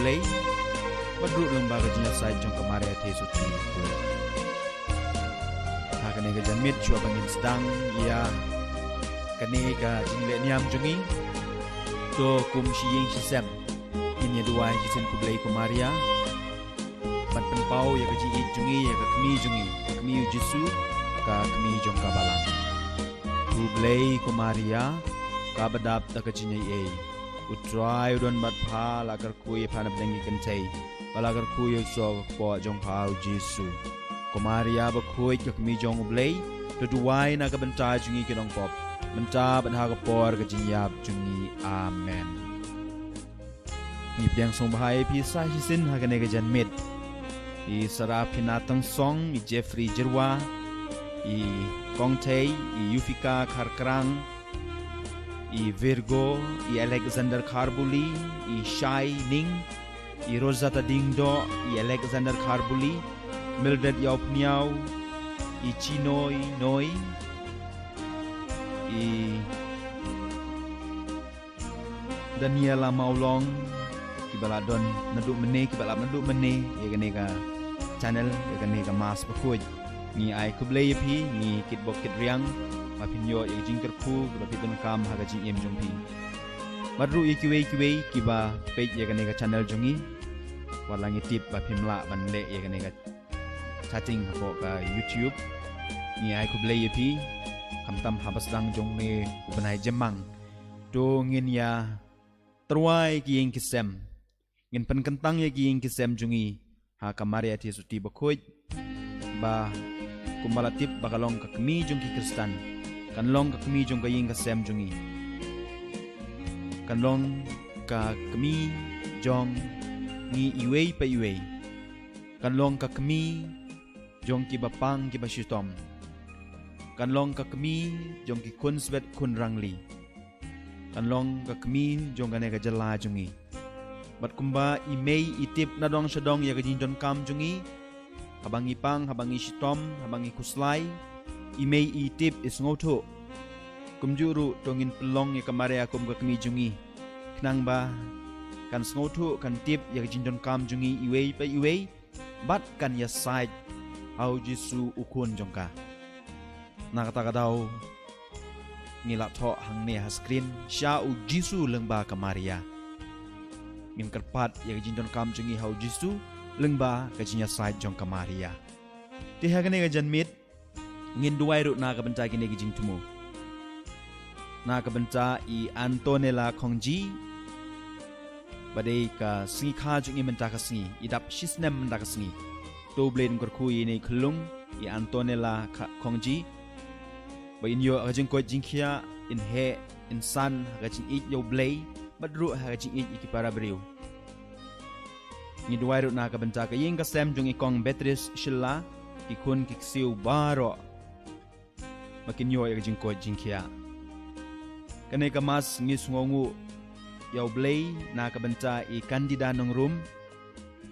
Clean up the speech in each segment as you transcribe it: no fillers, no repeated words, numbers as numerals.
blay badru lembaga jinya sai jong kamaria te suci ko hakane ga janmit chua bangin sedang ya kane ga jingle niam jongi to kum shiying shisem inya duai kisen ku blay ko maria pan penpau ya gaji jungi ya ka kmi jisu ka kmi jong kabalang ku blay ko maria ka badap ta ka jinya e utrai udon bat pha lagar kui phanap dengi kentai balagar kui so ko jong phau jisu ko maria ba khoi ka kmi jong blay to duai na ka banta jungi kinong pop banta ban ha ka por ka jinyap jungi amen ni biang song bahai pi sa hisin ha ka ne ga janmit i Sarah Pinatang Song, i Jeffrey Jirwa, i Kongtei, i Yufika Karkrang, i Virgo, i Alexander Karbuli, i Shai Ning, i Rosata Dingdo, i Alexander Karbuli, Mildred Yaupniau, i Chinoi Noi, i Daniela Maulong, kibaladon naduk mene, ya ganeka channel ya ganeka mas bakoj ni ai kublay pi ni kitbok kitriang mapinyo ya jingker khu bapiton kam haga jing em jongpi madru ikiwe kiba page ya ganeka channel jongi walangi tip bapimla banle ya ganeka chatting ko ka YouTube ni ai kublay pi kamtam habasdang jongne ubanai jemang do ngin ya terwai kieng kisem ngin pen kentang ya giing kisem jungi ha kamaria ti suti bakoj ba kumalatip bakalong kakmi jung ki kristan kanlong kakmi jung kaying kisem jungi kanlong kakmi jong ni iwei pa iwei kanlong kakmi jong ki bapang ki basyutom kanlong kakmi jong ki kunsbet kunrangli kanlong kakmi jong kaneka jala jungi bat kumba imei itip na dong syadong ya gajin don kam jungi habangi pang habangi shitom habangi kuslai imei itip is ngoto kumjuru tongin pelong ya kamare akum ga kami jungi knang ba kan ngoto kan tip ya gajin don kam jungi iwei pa iwei bat kan ya side au jisu ukun jongka nakata daw ngilak tho hangne ha screen sha u jisu lengba kamaria min kerpat ya gajin don kam jungi hau jisu lengba gajinya side jong kamaria ti hagane gajan mit ngin duai ru na ka benta gine gijing tumu na ka benta i Antonella Khongji badai ka singi kha jungi menta ka singi idap shisnem menta ka singi to blade ngor khu i nei khulung i Antonella Khongji ba in yo gajin ko jingkhia in he in san gajin i yo blay badru hagajing ik para beriu ni duai ru na ka benta ka ying ka sem jung ikong Beatrice Shilla ikun kiksiu baro makin yo ya jing ko jingkhia kane ka mas ngis ngongu yaw blay na ka benta i Candida nong room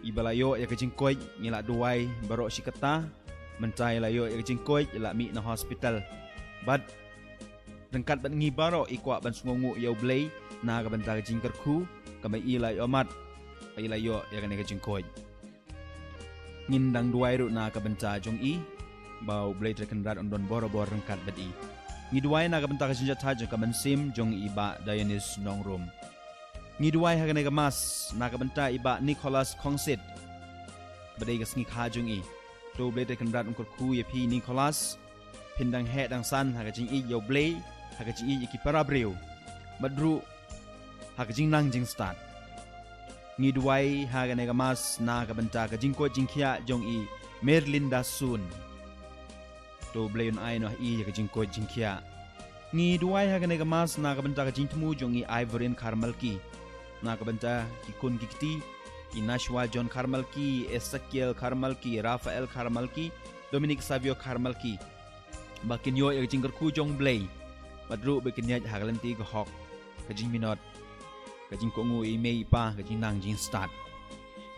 i balayo ya jing ko ngila duai baro sikata mentai layo ya jing ko ila mi na hospital but dengkat ban ngi baro ikwa ban ngongu yaw blay na ka benta ka jingker khu kamai ilai omat ilai yo ya ka jingkoi ngin dang duai ru na ka benta jong i bau blade rekendat on don boro-boro rengkat badi ngi duai na ka benta ka jinja tha jong ka sim jong i ba Dionis nong room ngi duai ha ka mas na ka benta i ba Nicholas Khongsit badai ka sngi kha jong i to blade rekendat on khu ye pi Nicholas pindang he dang san ha ka jing i yo blade ha ka jing i ki para breu badru hakajing nang jing start ngi duai haganega mas na ka benta ka jingko jingkhia jong i Merlinda Sun to blayon ai no i ka jingko jingkhia ngi duai haganega mas na ka benta ka jingtmu jong i Ivorin Karmalki na ka benta ki kun gikti i Nashwa John Karmalki Ezekiel Karmalki Rafael Karmalki Dominic Savio Karmalki bakin yo ka jingker khu jong blay badru bekinya hagalanti ka hok kajing minot kajing kongu imei pa kajing nang jing start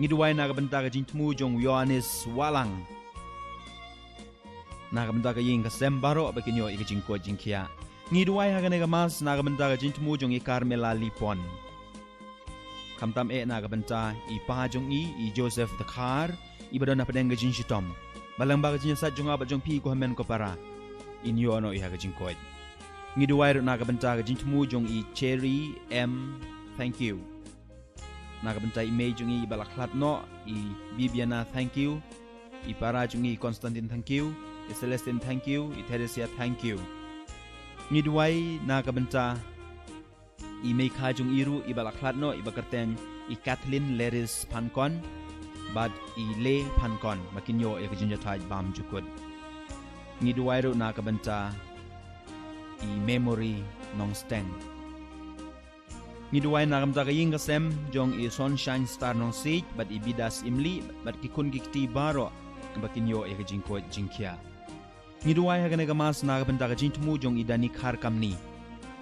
ngi duai na ka benta kajing tmu jong Yohanes Walang na ka benta kajing ka sembaro bakinyo ikajing ko jing khia ngi duai ha ka mas na ka benta kajing tmu jong i Carmela Lipon kamtam na kabanta I pa jong I Joseph the Car ibadon na padeng gajin shitom balang ba gajin sa jong aba jong pi ko hamen ko para inyo ano iha gajin ko ngiduwai ro na kabanta gajin tmu jong I Cherry M thank you na kabanta I May jong I balaklat no I Bibiana thank you I para jong I Constantine thank you I Celestine thank you I Teresia thank you ngiduwai na kabanta I may kajung iru I balaklat no I bakarteng I Kathleen Leris pankon bad I le pankon makinyo I kajinja taj bam jukod ngiduwai ro na kabanta I memory nong steng ngiduwai na kabanta kaying kasem jong I sunshine star nong sig bad I bidas imli bad kikun gikti baro makinyo I kajingko jingkia ngiduwai hagane gamas na kabanta kajintmu jong I dani khar kamni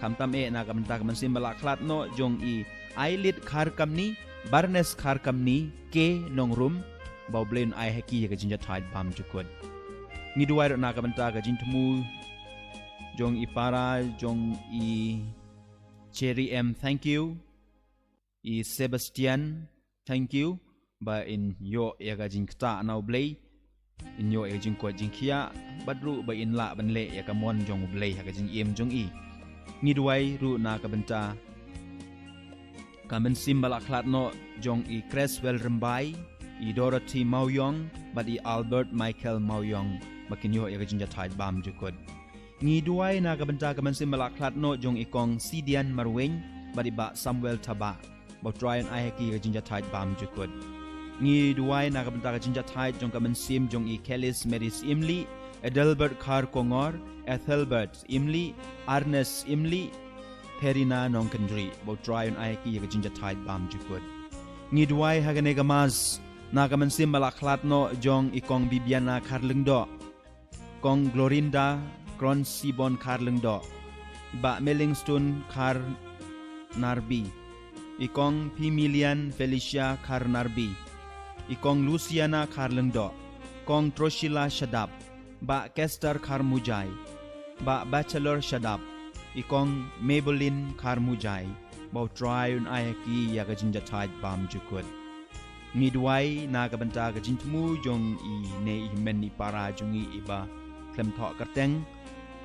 kamtam na kamanta kamansim balaklat no jong I eyelid khar kamni barnes khar kamni ke nong room bawblen ai heki ya jinja thai bam jukod ngiduai na kamanta ka jintmu jong I para jong I Cherry M thank you I Sebastian thank you ba in yo ya ga jinkta now blay in yo ya jinkko jinkia badru ba in la banle ya kamon jong blay ha ga jing em jong I ngiduai ru na kabanta kamen simbal aklat no jong I Creswell Rembai I Dorothy Mauyong but I Albert Michael Mauyong makinyo I jinja thai bam jukod ngiduai na kabanta kamen simbal aklat no jong I kong Sidian Marweng but I ba Samuel Taba ba try an ai heki jinja thai bam jukod ngiduai na kabanta ka jinja thai jong kamen sim jong I Kellis Maris Imli Adelbert Khar Kongor Ethelbert Imli Arnes Imli Perina Nongkandri bo try on aiki ya jinja thai bam jukod ngiduai hagane gamaz na kaman sim balaklat no jong ikong Bibiana Karlungdo kong Glorinda Kron Sibon Karlungdo ba Mellingstone Kar Narbi ikong Pimilian Felicia Kar Narbi ikong Luciana Karlungdo kong Troshila Shadab ba Kester Karmujai ba Bachelor Shadab ikong Maybelline Karmujai ba try un ayaki ya gajinja thai bam jukod ngiduai na kabanta gajintmu jong I ne men ni para jungi iba klem tho karteng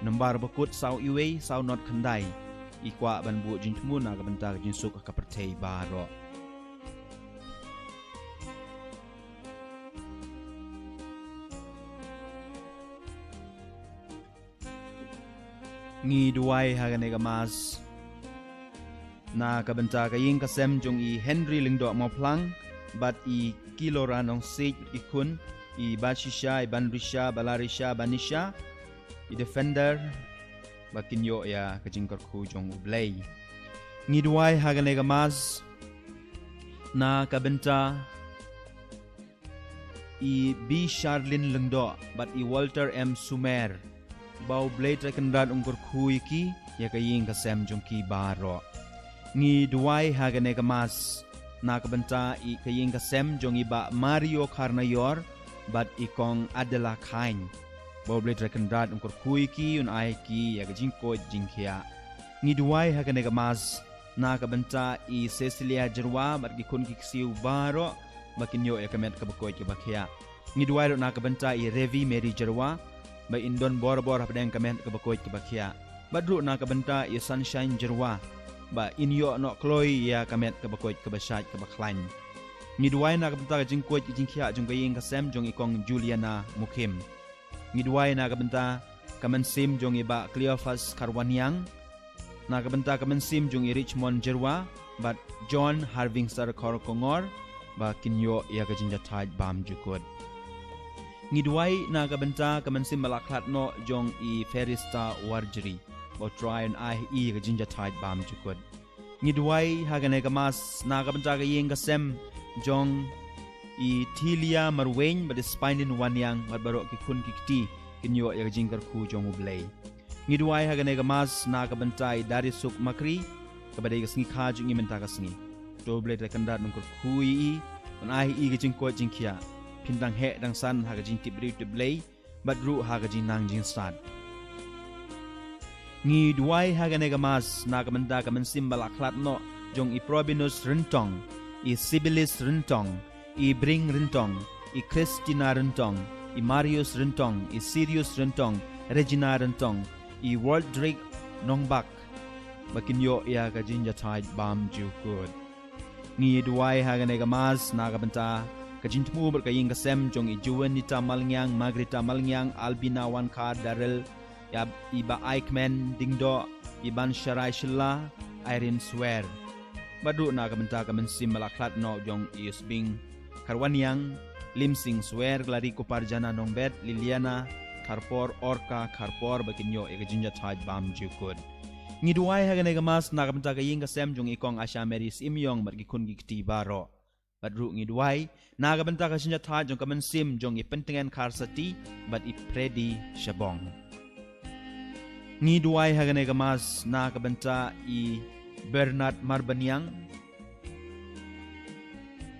nambar bakut sau iwe sau not khandai ikwa ban bu jintmu na kabanta gajinsuk ka perthei baro ngiduai hagane gamas na kabanta kaying kasem jong I Henry Lingdo Moplang but I Kilora nong sig ikun I Bashisha I Banrisha Balarisha Banisha I Defender bakinyo ya kajingkar khu jong ublay ngiduai hagane gamas na kabanta I B Charlene Lingdo but I Walter M Sumer bau blade rekendan ungkur kui ki ya kaying kasem jongki baro ngi duai hagane kamas na kabanta I kaying kasem jongi ba Mario Carnayor but ikong Adela Kain bau blade rekendan ungkur kui ki un ai ki ya kajingko jingkia ngi duai hagane kamas na kabanta I Cecilia Jerwa but gikun kiksiu baro makinyo ya kamet kabakoy kabakia ngi duai na kabanta I Revi Mary Jerwa ba indon bor-bor padang kamen kabakoy kabakia badru na kabanta I Sunshine Jerwa ba inyo no kloy ya kamet kabakoy kabashat kabaklan ngiduai na kabanta jingkoy jingkia jongaying kasem jong ikong Juliana Mukim ngiduai na kabanta kamen sim jong iba Cleophas Karwanyang na kabanta kamen sim jong I Richmond Jerwa but John Harvingster Korkongor ba kinyo ya kajinja thai bam jukod ngiduai na kabanta kamansim balaklat no jong I Ferista Warjeri bo try an ai I kajinja thai bam jukod ngiduai hagane kamas na kabanta kayeng kasem jong I Tilia Marweng ba Spinin Wanyang barbaro kikun kikti kinyo ya kajingkar khu jong ublay ngiduai hagane kamas na kabanta I Darisuk Makri kabadai kasngi kha jung imenta kasngi doble rekandat nungkur kui on ai I kajingko jingkia pindang he dang san hagajin tibri tiblay badru hagajin nang jin sad ngi duai hagane gamas na kamanda kaman simbal aklat no jong I Probinus Rentong i Sibylis Rentong, i Bring Rentong, i Christina Rentong, i Marius Rentong, i Sirius Rentong, Regina Rentong, i Waldrick Nongbak, Bakinyo ya kajinja tide bam jukut. Ngi duai hagane gamas nagabanta kajintmu berkaying kasem jong i Juanita Malngyang, Margarita Malngyang, Albina Wankar Darrell, ya iba Aikman Dingdo, iban Sharai Shilla, Irene Swear. Badu nagabanta kamensim malaklat no jong isbing Karwanyang, Limsing Swear, Glarico Parjana Nongbet, Liliana, Karpor Orka, Karpor Bakinyo ikajinja tide bam jukut. Ngiduai hagane gamas nagabanta kaying kasem jong ikong Asha Meris Imyong margikun gikti baro. Badru ngiduai nagabanta kasinja tide jong kamensim jong ipentingan karsati bad ipredi Shabong. Ngiduai hagane gamas nagabanta i Bernard Marbanyang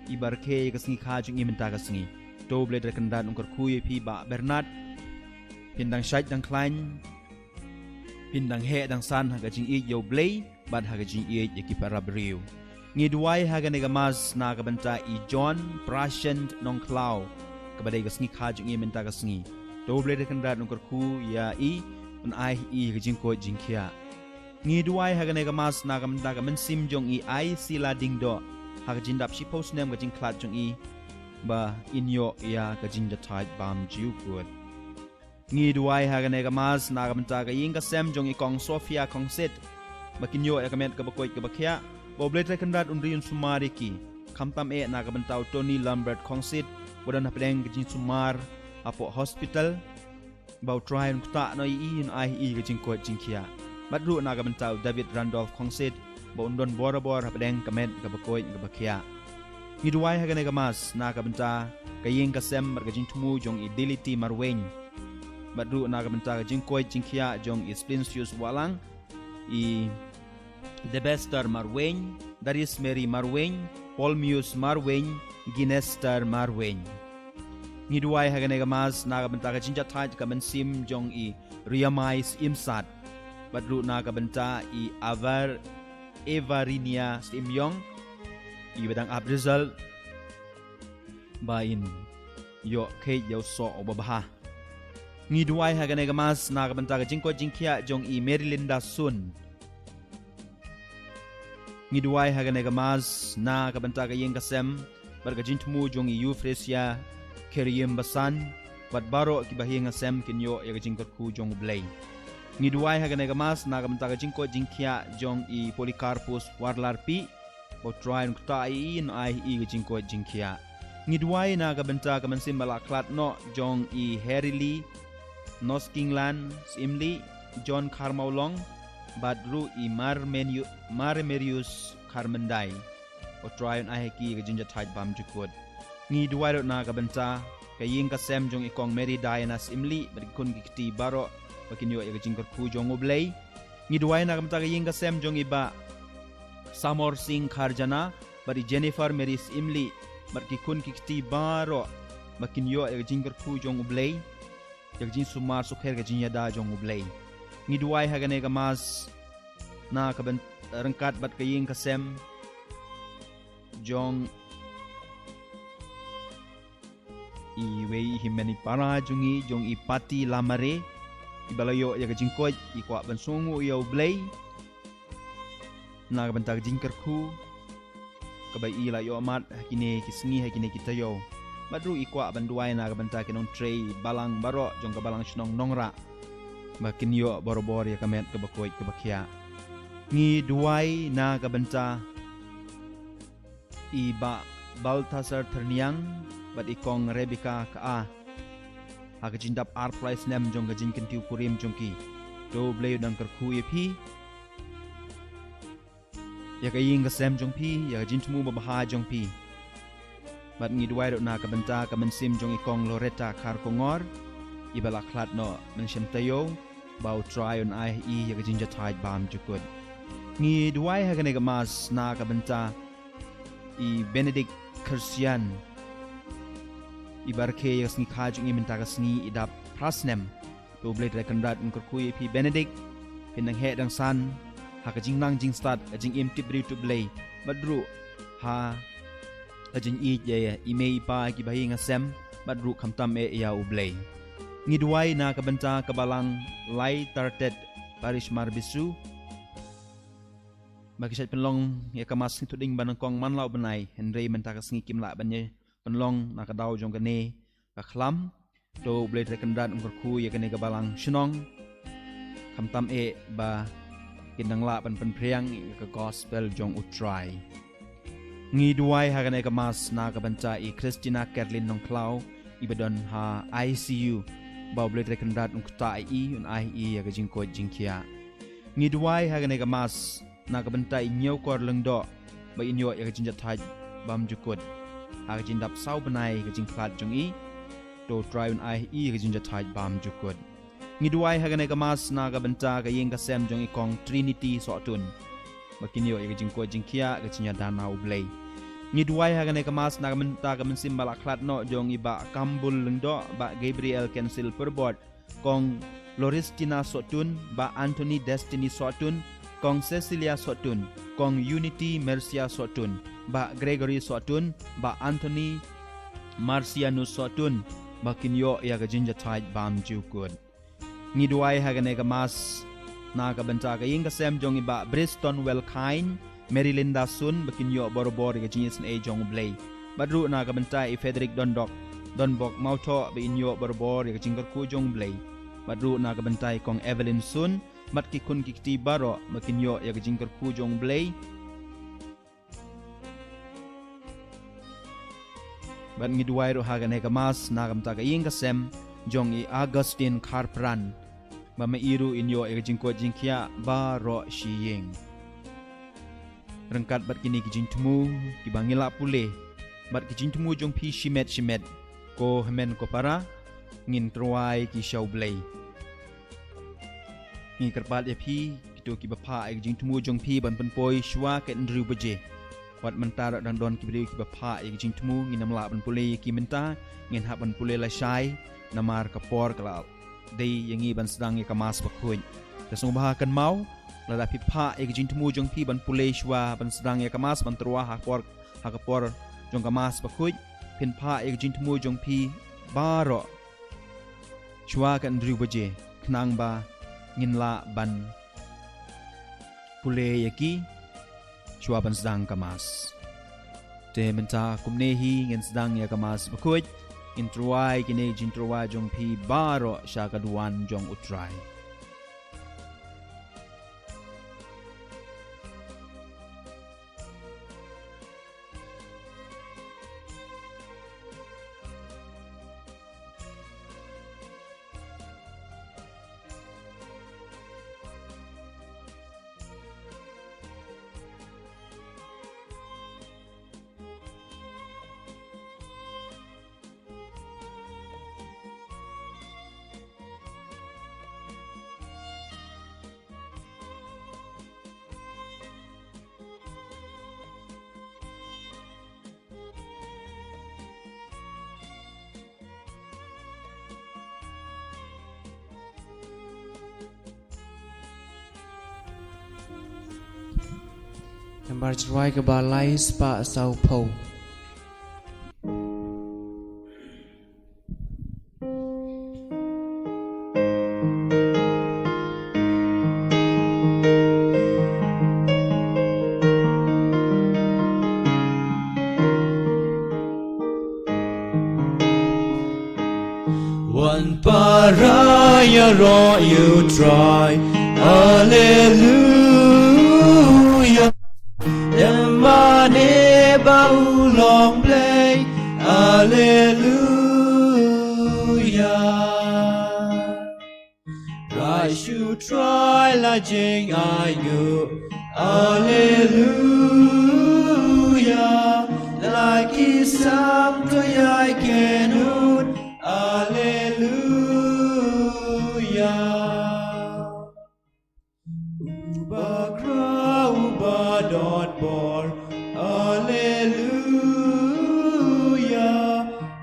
ibarke kasngi khajung imenta kasngi doble rekendan ungkar kuye pi ba Bernard pindang syait dang klein pindang he dang san hagajing i yo blay bad hagajing i yaki para beriu ngiduai hagane gamas nagabanta i John Prashant Nongklau kabadai kasngi khajung imenta kasngi doble rekendan ungkar ku ya i un ai i hagajing ko jingkia ngiduai hagane gamas nagamda gamen sim jong i ai sila dingdo hagajin dap shi post nem gajing klat jong i ba inyo ya gajing da tide bam jiu good ngiduai hagane gamas nagamda gaying kasem jong i kong Sofia kong set bakinyo ya kamet kabakoi kabakya boblete kandat unriun sumariki kamtam e nagamda Tony Lambert kong set wadan hapdeng gajing sumar apo hospital bau try ta no i in ai i gajing ko jingkia Madru nagabantau David Randolph Kongsit Bondon Borabor Hapdeng Kamet Kabakoy Kabakia Ngiduai hagane gamas nagabanta Kaying kasem Margajing tumu jong idility marweng Madru nagabanta Kajing koy jingkia jong Splincius Walang I Debester marweng Darius Mary marweng Polmius marweng Ginester marweng Ngiduai hagane gamas nagabanta Kajing jataj kabensim jong I Riamais Imsat Badru nagabanta i Evarinia Simyong i bedang Abrizal bain yo ke yo so obabaha ngiduai hagane gamas nagabanta ka jingko jingkia jong i Merilinda Sun ngiduai hagane gamas nagabanta ka yeng kasem bargajintmu jong i Euphrasia Keriem Basan bad baro kibahing asem kinyo ya jingko jong blay Ngiduai hagane gamas nagamta ka jingko jingkia jong i Polycarpus Warlarpi botrai nukta in ai i jingko jingkia Ngiduai nagabanta ka mansim malaklat no jong i Herili Noskingland Simli John Carmaulong Badru i Marmerius Carmendai botrai ai ki jinja tight bam jukod Ngiduai nagabanta kaying kasem jong ikong Mary Diana Simli berikun gikti baro Bakinyo ya jingkar ku jong oblay ngiduai nagamta kaying kasem jong iba Samor Singh Kharjana bari Jennifer Maris Imli barkikun kikti baro bakinyo ya jingkar ku jong oblay ya jing sumar sukher ga jinya da jong oblay ngiduai hagane gamas na kaben rengkat bat kaying kasem jong i wei himeni para jungi jong i Pati Lamare ibalayo ya kajingkoy ikwa bansungu yaw blay nagabantag jingkarku kabay ila yo amat hakine kisngi hakine kitayo madru ikwa banduay nagabantag kinong tray balang baro jong kabalang sinong nongra bakin yo borobor ya kamet kabakoy kabakya ngi duay nagabanta iba Baltasar Terniang bat ikong Rebecca Kaa Hagajindap art price nem jong gajin kentiu kurim jongki do blay dang kerku pi ya kaying kasem jong pi ya gajin tumu babaha jong pi bat ngiduai dok na kabenta kamensim jong ikong Loretta Karkongor ibala klat no mention tayo bau try on ai I ya gajin jatai bam jukut ngiduai hagane gamas na kabenta I Benedict Christian Ibarke yasni khajung iminta kasni idap prasnem doble rekendat ungkurkui pi Benedict pinang he dang san hakajing nang jing start ajing im tibri to blay badru ha Ajin i ya ime ipa ki bahi ngasem badru khamtam ya ublei ngidwai na kabanta kabalang lai tartet parish marbisu bagi syait penlong ya kamas ni tuding banangkong manlau benai Henry mentakas ngikim la banye penlong na kadau jong kene ka khlam do blade rekendat ungkurku ya kene kabalang shnong khamtam ba kindang la pan priang ka gospel jong utrai ngidwai hagane kamas na kabanta I Christina Kerlin nong klau ibadon ha ICU bau blade rekendat ungkuta un ya kajingko jingkia ngidwai hagane kamas na kabanta inyo kor lengdo ba inyo ya kajinjat haj bam jukut ha kajindap sau benai kajingklat jong to try un kajinjat haj bam jukut ngidwai hagane kamas na kabanta kayeng kasem jong ikong Trinity sotun bakinyo ya kajingko jingkia kajinya danau blay ngidwai hagane kamas na kabanta kamansim balaklat no jong iba kambul lengdo ba Gabriel cancel perbot kong Loristina sotun ba Anthony Destiny sotun kong Cecilia sotun kong Unity Mercia sotun ba Gregory sotun ba Anthony Marcianus sotun ba kinyo ya kajinja taj bam jukud ngidwai hagane kamas na kabanta kayeng kasem jong iba Briston Wellkind Merilinda Sun bakinyo borobor kajinja sen jong blay badru na kabanta Frederick Donbok mauto ba inyo borobor kajingkar ku jong blay badru na kabanta kong Evelyn Sun mat ki kun kikti baro makinyo ya kajingkar ku jong blay bat ngidwai ro hagane kamas na kamta kayeng kasem jong I Augustine Carpran ba mairu inyo ya kajingko jingkia baro shiyeng rengkat bat kini kijintmu kibangila pule bat kijintmu jong pi shimet ko hemen ko para ngin truai ki show blay ngi kerpat ya pi kitu ki bapa ai jingtmu jong pi ban penpoi shwa ke ndru beje wat mentar dan don ki bri ki bapa ai jingtmu ngi namla ban pule ki menta ngin ha ban pule la shai namar kapor kala dei yangi ban sedang ya kamas bakhuin tasung bahakan mau lada pi pa ai jingtmu jong pi ban pule shwa ban sedang ya kamas ban trua ha kapor jong kamas bakhuin pin pa ai jingtmu jong pi baro shwa ke ndru beje knang ba ngin la ban pule yaki shwa ban sedang kamas te menta kumnehi ngin sedang ya kamas bakut intruai kine jintruai jong pi baro sya kaduan jong utrai Nambar cerai ke balai spa Sao Paulo. One paraya raw you try, hallelujah. Yamane baulong play, hallelujah. Rise you try la jing ayu, hallelujah. Like isam to yai kenut, hallelujah. Ubakra ubadot bor, hallelujah.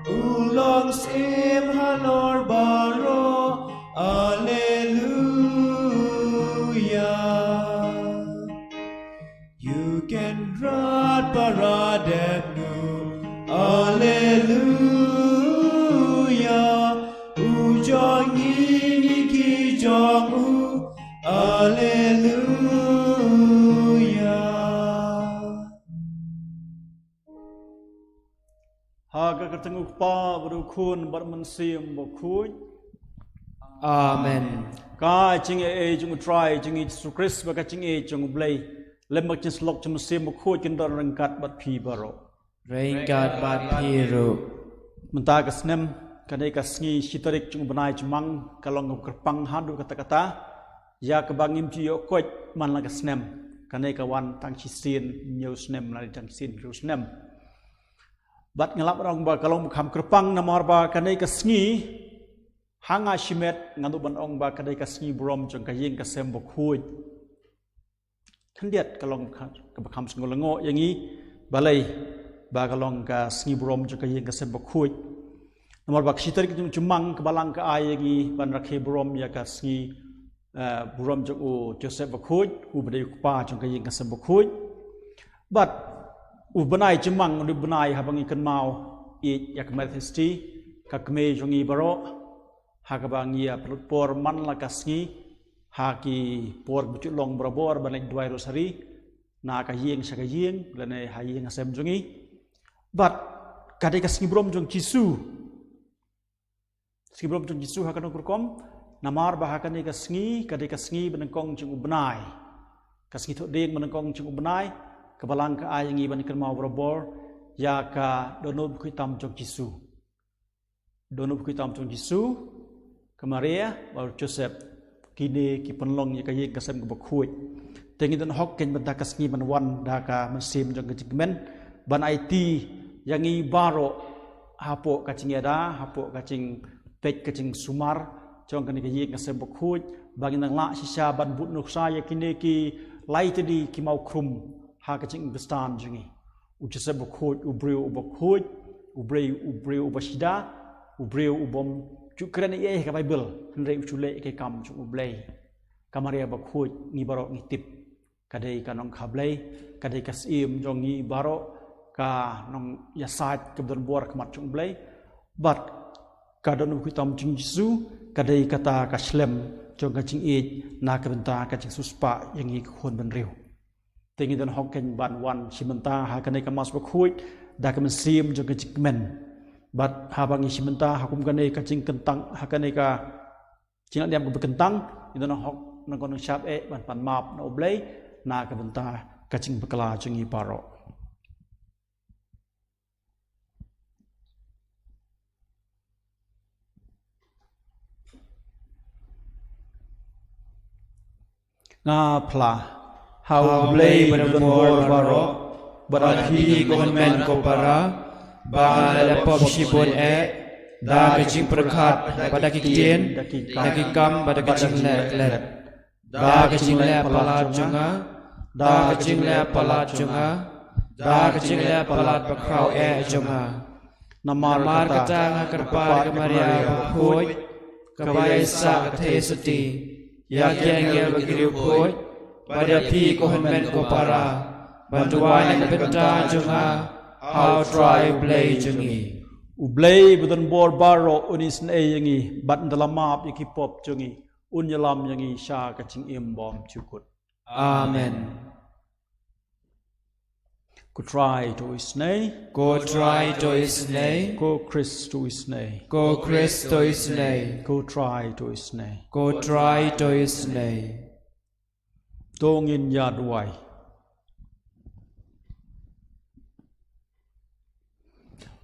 Ulong sim hanor baro, hallelujah. You can rot parademnu, Hallelujah. Haga ketenguk pa berukun bermensim berkuj. Amen. Ka ching jung try jung Yesus Christ baka ching jung blay lemak jing slok jung sim berkuj kin dar rengkat bat pi baro. Rain God bad piru. Menta ka snem kadai ka sngi shitarik jung benai jemang kalong kerpang hadu kata-kata ya ka bangim ji yo koj man la ka snem kadai ka wan tang chisin nyu snem la tang sin ru snem. Bat ngelap orang ba kalong bukham kerpang namar ba kanai ka sngi hanga shimet ngadu ban ong ba kanai ka sngi brom jong ka ying ka sem bo khuj khandiat kalong ka bukham sngolongo yangi balai ba kalong ka sngi brom jong ka ying ka sem bo khuj namar ba khitar ki jumang ka balang ka ay yangi ban rakhe brom ya ka sngi brom jong o joseph bo khuj u bade pa jong ka ying ka sem bo khuj bat Ubenai jemang udah benai habangi kenmau yak Methodist kakme jongi baro hakabangi ya por man la kasngi haki por bucut long brabor banai dua rosari na ka yeng saka yeng lane hayeng asem jongi but kadai kasngi brom jong Jisu ski brom jong Jisu hakan kurkom namar bahakane kasngi kadai kasngi benengkong jong ubenai kasngi thok deng benengkong jong ubenai kebalang ka ayangi ban ikan mau berobor ya ka donub kuitam jong Jisu donub kuitam jong Jisu ke Maria baru Joseph kini ki penlong ya ka yeng kasem ke bakhuj tengi dan hok ken benda kasngi ban wan da ka mesim jong kejigmen ban IT yangi baro hapo kacing ada hapo kacing pek kacing sumar jong kan ka yeng kasem bakhuj bagi nang la sisa ban but nuk saya kini ki lai tadi ki mau krum ha kacing bestan jengi ujese bokhuj ubreu ubokhuj ubreu ubashida ubreu ubom cukran ye ka Bible henrei uchule ke kam chu ublei kamaria bokhuj ni baro ngitip kadai kanong khablei kadai kasim jongi baro ka nong yasat ke bor kemat chu ublei bat kadon kuitam jing Jisu kadai kata kaslem jong kacing na ka benta kacing suspa yang i khon ban riu tengi dan hoken ban wan simenta ha kanai ka mas bakhuj da ka mesim jong kacing men bat habangi simenta hakum kanai kacing kentang ha kanai ka cina diam ka bekentang idan hok nang kono syap ban pan map na oblei na ka benta kacing bekala jengi paro nga pla how blay benbor baro Berarti komen ko para Bahal pop sibon Da kecing perkat pada kikien Nakikam pada kecing let Da kecing let palat junga Da kecing let palat junga Da kecing let palat bakrau junga Namar kata ngakerpar kemaria bakhuj Kabaysa kathesati Yakyang bagiriu khuj pada pi komen ko para bantuan yang benta junga how try play jungi ublei budan bor baro unis ne yangi bat dalam map yaki pop jungi unyalam yangi sha kacing imbom cukut amen ko try to isnei ko try to isnei ko Christ to isnei ko Christo isnei ko try to isnei ko try to isnei tongin yadwai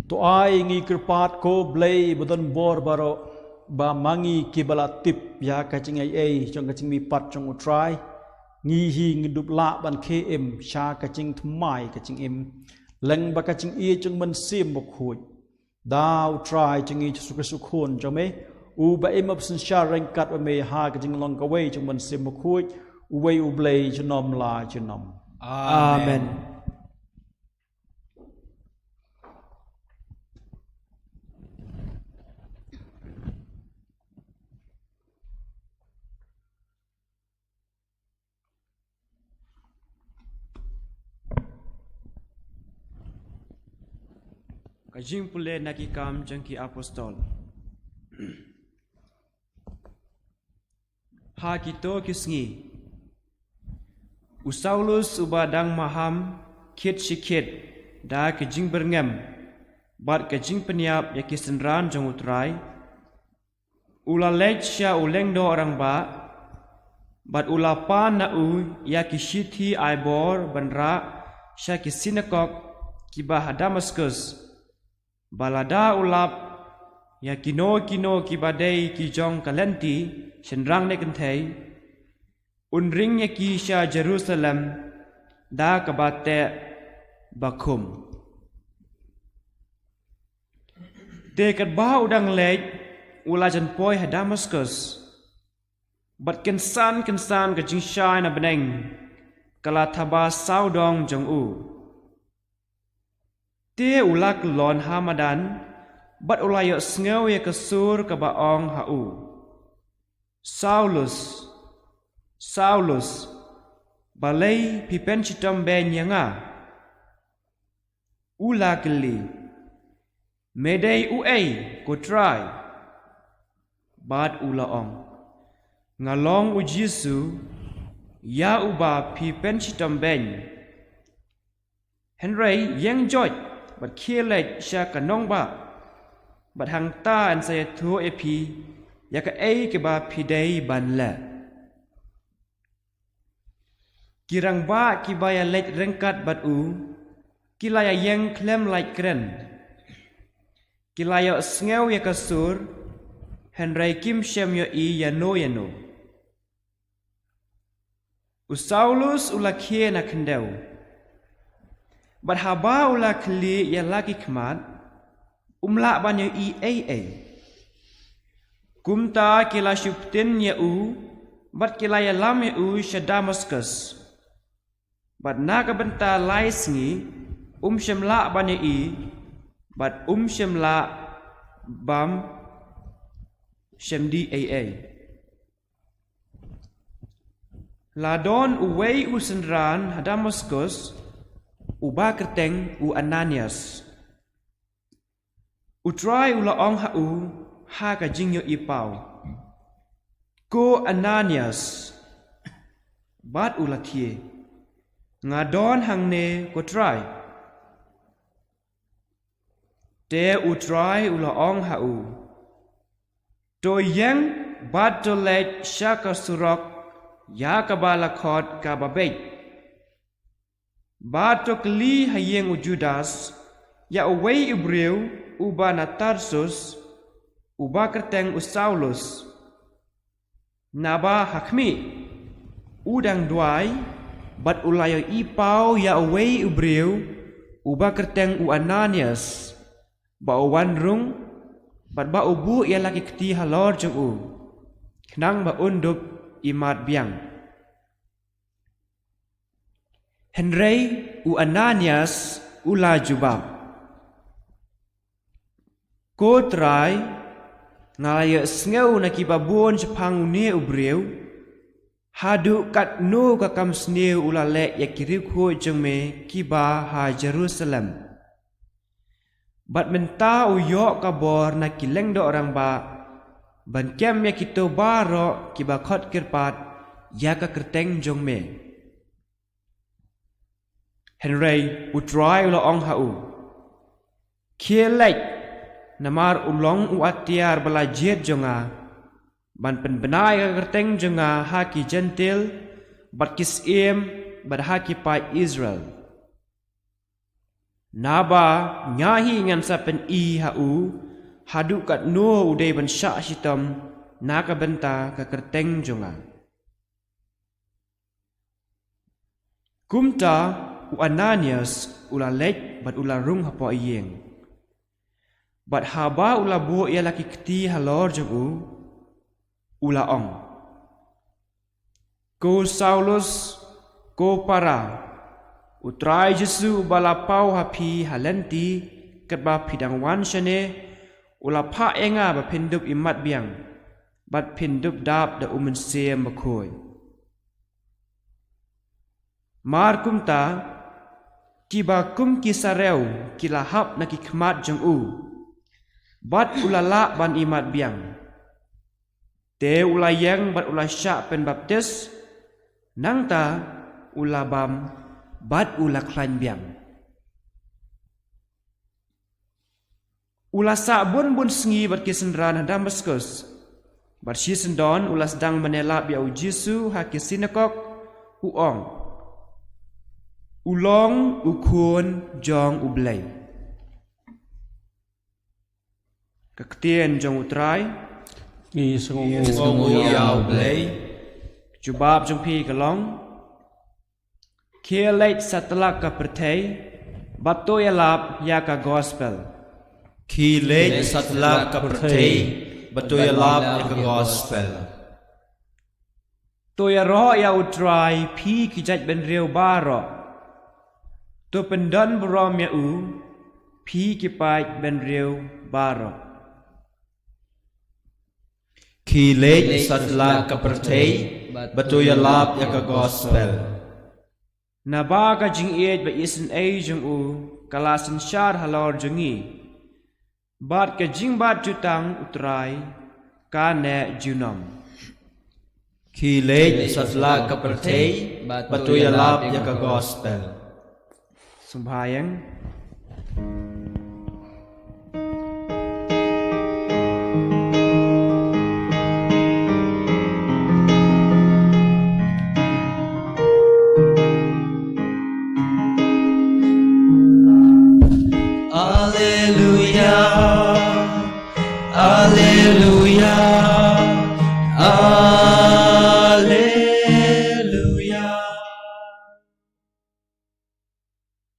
to ai ngi kirpat ko blei budan bor baro ba mangi kibala tip ya kacing ai chong kacing mi pat chong utrai ngi hi ngidup la ban km sha kacing thmai kacing im leng ba kacing i chong man sim bok khuj dau try ching i su su khon chong me u ba im absen sha reng kat ba me ha kacing long ka wei chong man sim bok khuj uwei ublei chunom la chunom amen Kajing pule nakikam jengki apostol ha kito kisngi Usaulus ubadang maham kit sikit da kejing berngem bat kejing peniap ya kisenran jong utrai ula lej sya uleng do orang ba bat ula pan na ya kisithi aibor banra sya kisinakok kibah Damaskus balada ulap ya kino kibadai kijong kalenti senrang ne kentai unring ya kisya Jerusalem da kabate bakum dekat bah udang lej ula jan poi Damaskus bat kensan ke jing syai na beneng kala thaba saudong jong te ula kelon hamadan bat ula yo sngew ya kesur ke baong Saulus balai pipen chitom ben yanga ula keli medei ko try bat ula ong ngalong ujisu ya uba pipen chitom ben Henry yang joy bat kielek sya kanong ba bat hang ta an saya thu epi ya ka ke ba pidei ban la kirang ba kibaya lej rengkat bat kilaya yang klem like kren kilaya sngew ya kasur Henry kim shem yo yano Usaulus ula kie na kendau bat haba ula kli ya lagi kmat umla banyo kumta kila syuptin ya bat kilaya lam ya sya Damaskus bat naga benta lai sngi syemla banyo bat syemla bam syemdi ladon uwei senran Damaskus uba kerteng Ananias utrai ula ong ha ka jingyo ipau ko Ananias bat ula thie ngadon hangne ko try te utrai ula ong to yang bat to let shaka surok ya kabala khot ka babei bat to kli hayeng Judas ya away Ibreu uba na Tarsus uba kerteng Saulus naba hakmi udang duai bat ulayo ipau ya away Ibreu uba kerteng Ananias ba wanrung bat ba ubu ya laki keti halor jong knang ba undup imat biang Henry Ananias ula jubab ko try ngalayo sngew na kibabon japang ne Ibreu hadu kat no ka kam sneu ula le ya kirip ho jengme kiba ha Jerusalem bat menta uyo kabor na kileng do orang ba ban kem ya kito baro kiba khot kirpat ya ka kerteng jongme Henry utrai ulo ong kielek namar ulong atiar balajet jonga ban penbenai ka kerteng jonga haki gentil bat kisim bat haki pai Israel naba nyahi ngan sapen hadu kat no udai ban syak sitam naka benta ka kerteng jonga kumta Ananias ula lej bat ula rung hapo iyeng bat haba ula bu ya laki keti halor jong ula ong ko Saulus ko para utrai Jesu balapau hapi halenti ketba pidang wan syane ula pa enga ba pindup imat biang bat pindup dap da sem bakoi mar kumta kiba kum kisareu kilahap na kikmat jong bat ulala ban imat biang Te ulayang bat ulay syak pen baptis, nang ta ulabam bat ula klan biang. Ula sabun bun sengi bat kisendran Damaskus, bat si sendon ula sedang menelap biau Jisu haki sinagog uong. Ulong ukun jong ublay. Kektien jong utrai, Ngi sungu Ngong yao blay. Jubab jong pi kalong. Kia late satlak ka pertay, bato yalap ya ka gospel. Ki late satla kapatay. Batuyalab ika gospel. To ya ro ya utrai pi kijat ben reu baro. To pendan berom ya u, pi kipai ben reu baro. Ki late satla kapatay. Batuyalab ika gospel. Nabaga jing iet ba isen ay jung u, kalasan syar halor jungi. Bat ka jing bat jutang utrai, ka ne junam. Ki late satla kapatay. Batuyalab ika gospel. Sumbayang.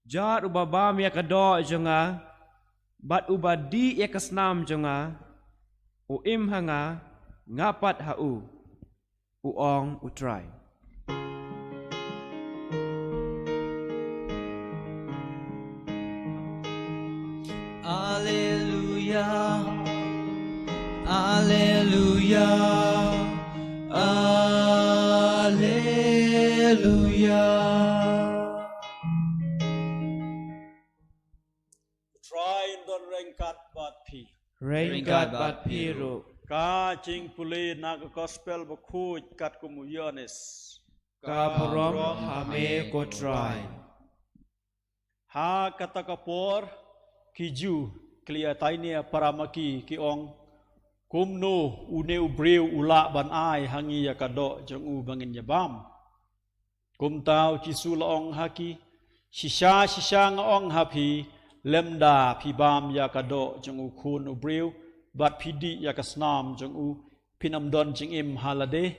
Jat ubabam ya kado jonga, bat ubadi ya kesnam jonga, uim hanga, ngapat hau, uong utrai. Alleluia, Alleluia, Alleluia. Try don rengkat bat pi. Rengkat bat piru, Ka jing puli naga gospel bakuj kat kumuyones. kaburom hame kotrai. Ha kata kapor kiju klia tainia paramaki ki ong kumno une ubreu ula ban ai hangi ya kado jong u bangin yabam. Kum tau Jisu laong haki shisha ngaong hapi lemda pi bam ya kado jong u kun ubreu bat pidi ya kasnam jong u pinamdon jing im halade.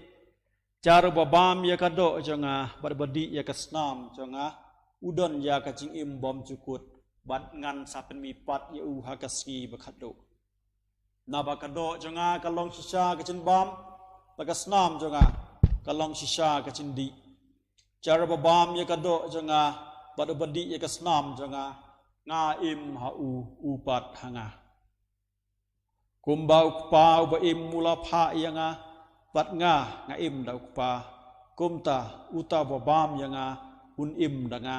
Cara babam ya kado jonga bat badi ya kasnam jonga udon ya kacing im bom cukut bat ngan sapen mi pat ya u hakaski bakado. Na bakado jonga kalong shisha kacin bam bakasnam jonga kalong shisha kacin di. Cara babam ya kado jonga bat badi ya kasnam jonga nga im ha u upat hanga. Kumbau pa ba im mula pha yanga bat nga im da ukpa kumta uta babam yanga un im danga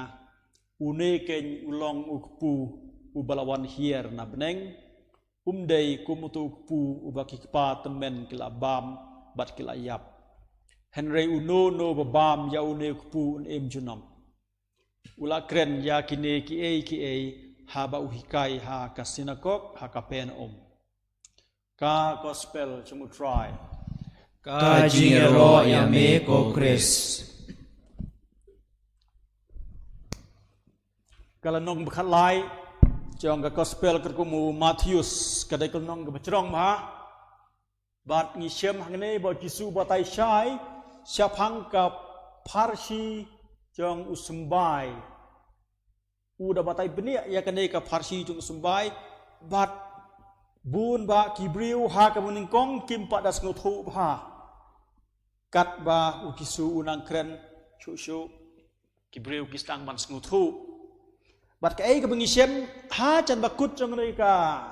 une ken ulong ukpu ubalawan hier na beneng umdei kumutu ukpu ubaki kpa temen kila bam bat kila yap henry uno no babam ya une ukpu un im junam ula kren ya kine ki e ha ba uhikai ha kasinakok ha kapen ka gospel chumu try Ka jingero ya me ko Chris. Kalanong bakhalai jong ka gospel kerkumu Matius kadai kalanong ka bacrong ma bat ngisem hangne ba Jisu batai syai syapang ka Parsi jong usumbai uda batai benia ya kanai ka Parsi jong usumbai bat bun ba kibriu ha ka muningkong kimpa das nguthu ba kat ba ukisu unang kren chu kibriu kistang ban nguthu bat ka ai ka bengisem ha chan bakut jong nei ka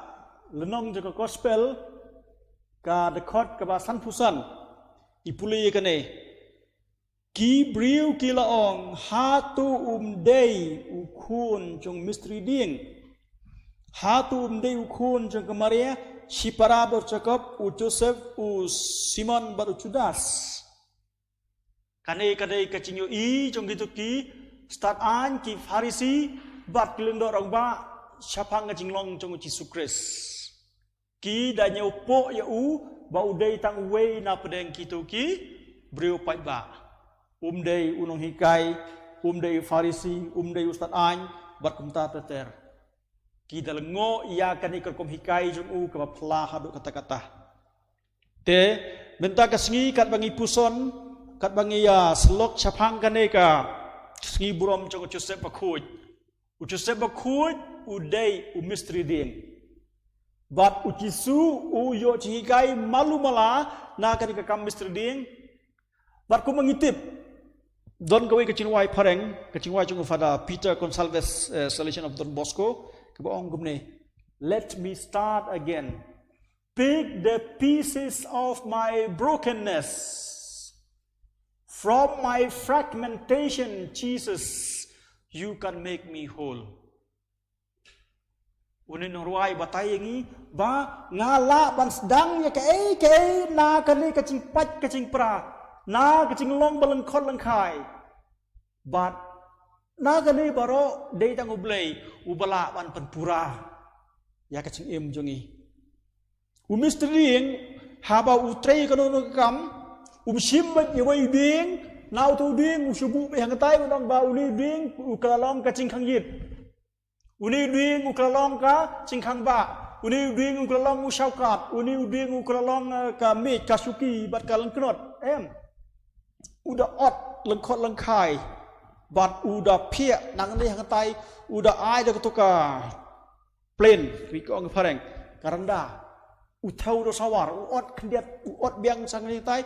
lenong jong gospel ka dekot ka ba san pusan ipuli ka ne kibriu kilaong hatu umdei ukun jong mistri ding hatu umdei ukun jong kamaria Shipara bercakap Joseph Simon baru Judas. Kanai kacing yo jong gitu ki start an ki Farisi bat kelendor orang ba siapa ngajing long jong Yesus Kristus. Ki danya upo ya ba udai tang wei na pedeng kitu ki brio pai ba. Dei unong hikai, dei Farisi, dei Ustad an bat kumta teter. Ki dalengo ia kan ikom hikai jong ka pla hadu kata-kata. Te benta kasngi kat bangi puson kat bangi ya selok chapang kan ka sngi burom jong Joseph bakhuj. Joseph bakhuj udai mistri ding. Bat ucisu yo cihikai malu mala na kan ka kam mistri ding. Bat ku mengitip don gawe kecingwai pareng kecingwai jong fada Peter Gonsalves Salesian of Don Bosco. Kebaong gumne, let me start again. Pick the pieces of my brokenness. From my fragmentation, Jesus, you can make me whole. Unin ruai batay ngi ba ngala ban sedang ya ke na kani kacing pat kacing pra na kacing long balang khot lang khai. But nagani baro day tang ublay ubala ban penpura ya kacing jongi umistring haba utrei kanono kam simbat yawai ding nau tu ding usubu yang tai unang ba uli ding ukalalong kacing kangyit uni ding ukalalong ka cingkang ba uni ding ukalalong usaukat uni ding ukalalong ka mit kasuki bat kalang knot udah ot lengkot lengkai bat udah pia nang ni hang tai udah ai dah ketuka plain wiko ang pareng karanda uthau do sawar uot kendiat uot biang sang ni tai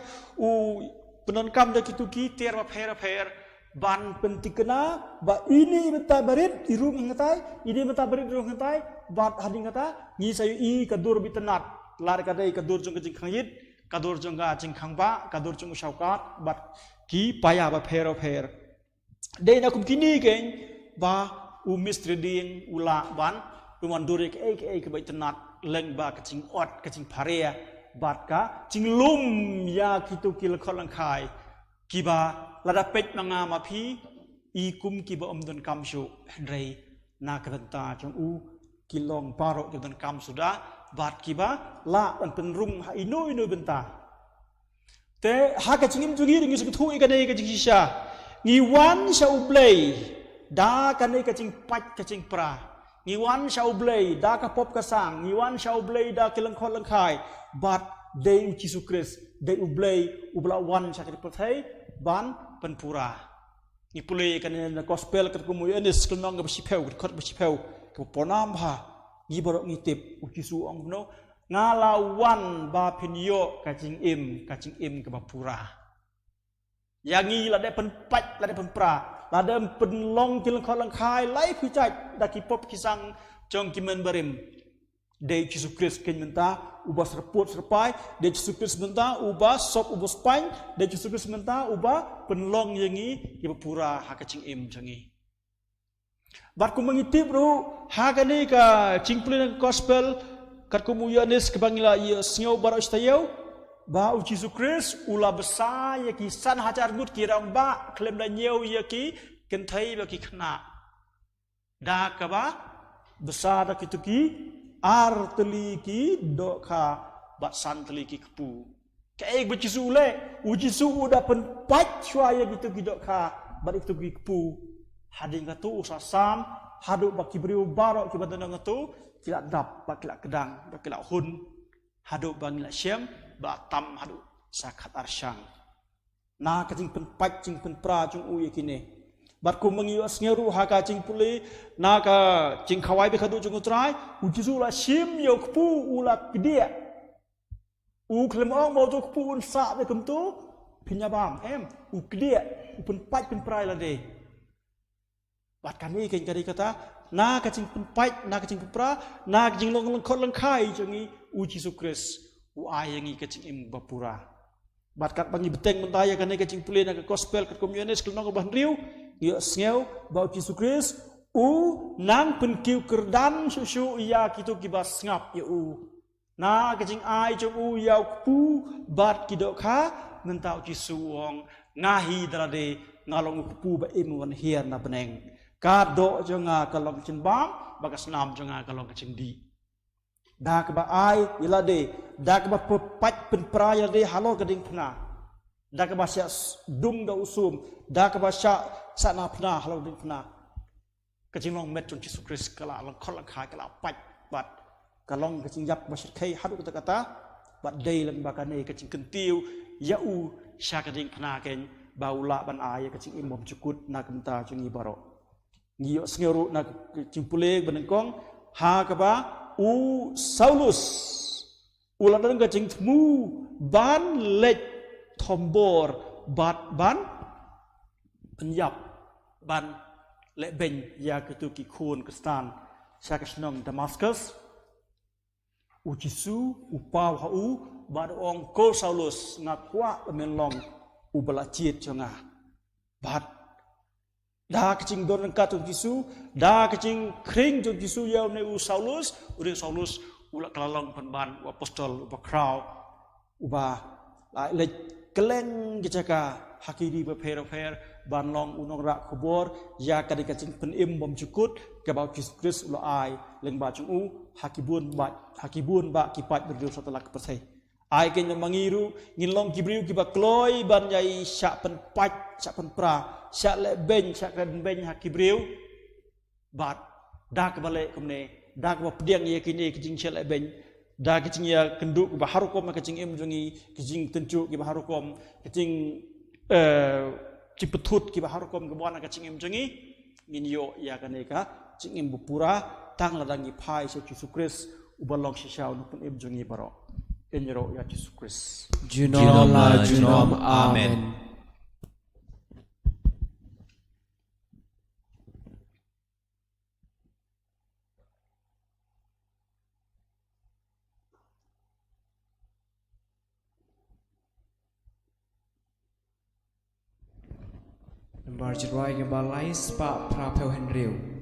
penon kam dah kitu ki ter ba pher ban pentikena ba ini beta barit di rum hang tai ini beta barit di rum hang tai bat hading kata ni sayu i kadur bitenat lar kadai kadur jong kajing khangit kadur jong ga jing khangba kadur jong usaukat bat ki paya ba pher Day na kum kini keng ba mistri ding ula ban umanduri ke bai tenat leng ba kacing ot kacing parea bat ka cing lum ya kitu kil kholang khai kiba lada pet manga mapi ikum kiba don kamsu rei na kanta jong kilong parok don kam sudah bat kiba la an penrum ha ino benta te ha kacing jungi ring su thu ikane kacing sisa Ngiwan sa ublay, da kanay kacing pat kacing pra. Ngiwan sa ublay, da ka pop kasang. Ngiwan sa ublay, da kilangkot langkay. But day Yesus Kristus, day ublay, ublawan sa kitipatay, ban penpura. Ngipulay kanay na gospel kat kumuyanis, kalmang nga basipaw, kat basipaw, kaponam ha, ngibarok ngitip, Yesus ang no, ngalawan ba pinyo kacing im kabapura. Yang ini lah dia penpat, lah dia penpra, lah dia penlong kilang kolang kai, lai pijat, dah kipop kisang jong kimen berim. Day Yesus Kristus menta ubah serput serpai, day Yesus Kristus menta ubah sop ubah spine, day Yesus Kristus menta ubah penlong yang ini ibu pura hakacing jangi. Bat ku mengitip ru hakani ka cingpulin gospel kat kumuyanis kebangila ia sengau baru istayau ba Yesus Kristus ula besar ya ki san hajar gut ki rang ba klem da nyeu ya ki kentai ba ki khna da ka ba besar da kitu ki arteli ki do kha ba san teli ki kpu kai ba Yesus le Yesus udah penpat chwa ya gitu ki do kha ba itu ki kpu hading ka tu usasam hadu ba ki briu barok ki badana ngatu tidak dap ba kila kedang ba kila hun hadu ba ngila syam ba tam hadu sakat arsyang na kacing penpat cing penpra cung u yakine bat ku mengiwas ngeru ha ka cing puli na ka cing khawai be khadu cung utrai ujisu la sim yo kpu ula kedia u klem ong mo tu kpu un sa be kum tu pinya bam u kedia u penpat penpra la de bat kami ken kari kata na kacing penpat na kacing penpra na kacing long khot lang khai jungi u Yesus Kristus u ayangi kacing im bapura bat kat bangi beteng mentaya kan kacing pulih na gospel kat komunis kelong ban riu yo sneu ba Yesus Kristus u nang penkiu kerdan susu iya kitu kibas ngap ya u na ka jing ai jong u yau pu bat ki do kha ngan tau chi su ong ngahi drade ngalong pu ba im wan hian na beneng ka do jonga kalong chin bam bagas nam jonga kalong ka chin di da ka ba ai ila de da ka ba pat pen praya de halo ka ding phna da ka ba sya dung da usum da ka ba sya sana phna halo ding phna ka jing long met chon chi su kris kala long khol lang khai kala pat bat kalong ka jing yap ba shit khai hadu ka kata bat dei lang ba ka ne ka jing kentiu ya u sya ka ding phna ken baula ban ai ka jing imom cukut na kenta jungi baro ngiyo sngeru na jing puleg benengkong ha ka ba u Saulus uladan ka jing tmu ban lek thombor bat ban penyap ban lek ben ya ketu ki khun kristan syakasnong Damascus u Jisu u pau ha u ba ong ko Saulus ngakwa menlong u bala chiet chonga bat da kaching don ka tu Jisu da kaching kring tu Jisu yau ne u Saulus ula kalalong pan u apostol u kraw u ba le keleng gejaka hakiri ba per ban long unong ra khobor ya kadi kaching pen im bom cukut ka ba Kristus ula ai leng ba chung u hakibun ba kipat berdil setelah kepersai ai ken mangiru ngilong kibriu kiba kloi ban yai sya pen pat sya pen pra sya le ben sya kan ben hakibriu bat da ka bale kumne da ka pediang ye kini kijing sya le ben da kijing ya kenduk ba harukom ka kijing im jungi kijing tencu ki ba harukom kijing cipetut ki ba harukom ke bona ka kijing im jungi minyo ya kaneka kijing im bupura tang ladangi pai sya Yesus Kristus ubalong sya nupun im jungi baro Enjero ya Yesus Kristus. Junom la junom. Amen. Lembar jerai gembalai spa prapel henriu.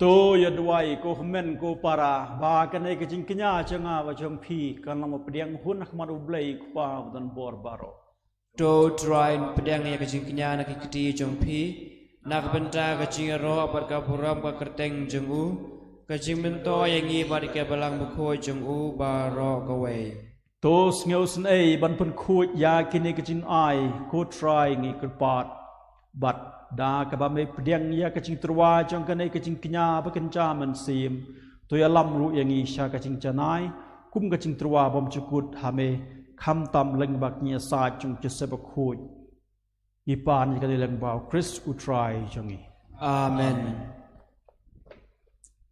To ya duai ko men ko para ba kanai ke jingknya changa wa jong phi kan lam pediang hun khmar ublei pa dan bor baro To train pedang ya kejingknya nak ikiti jong pi nak benta kejing ro par ka puram ka kerteng jong u kejing mento yang ngi par ke balang bukho jong u baro ka wei to sngew sn ei ban pun khu ya kini ke jing ai ko try ngi kerpat bat da ka ba me pediang ya kecing terwa jong kanai kecing kenya ba kenca man sim to ya lam ru yang i sha kecing chanai kum kecing terwa bom cukut hame kham tam leng bak nya sa chung chese ba khoj i pan ka leng ba Chris u try jongi Amen.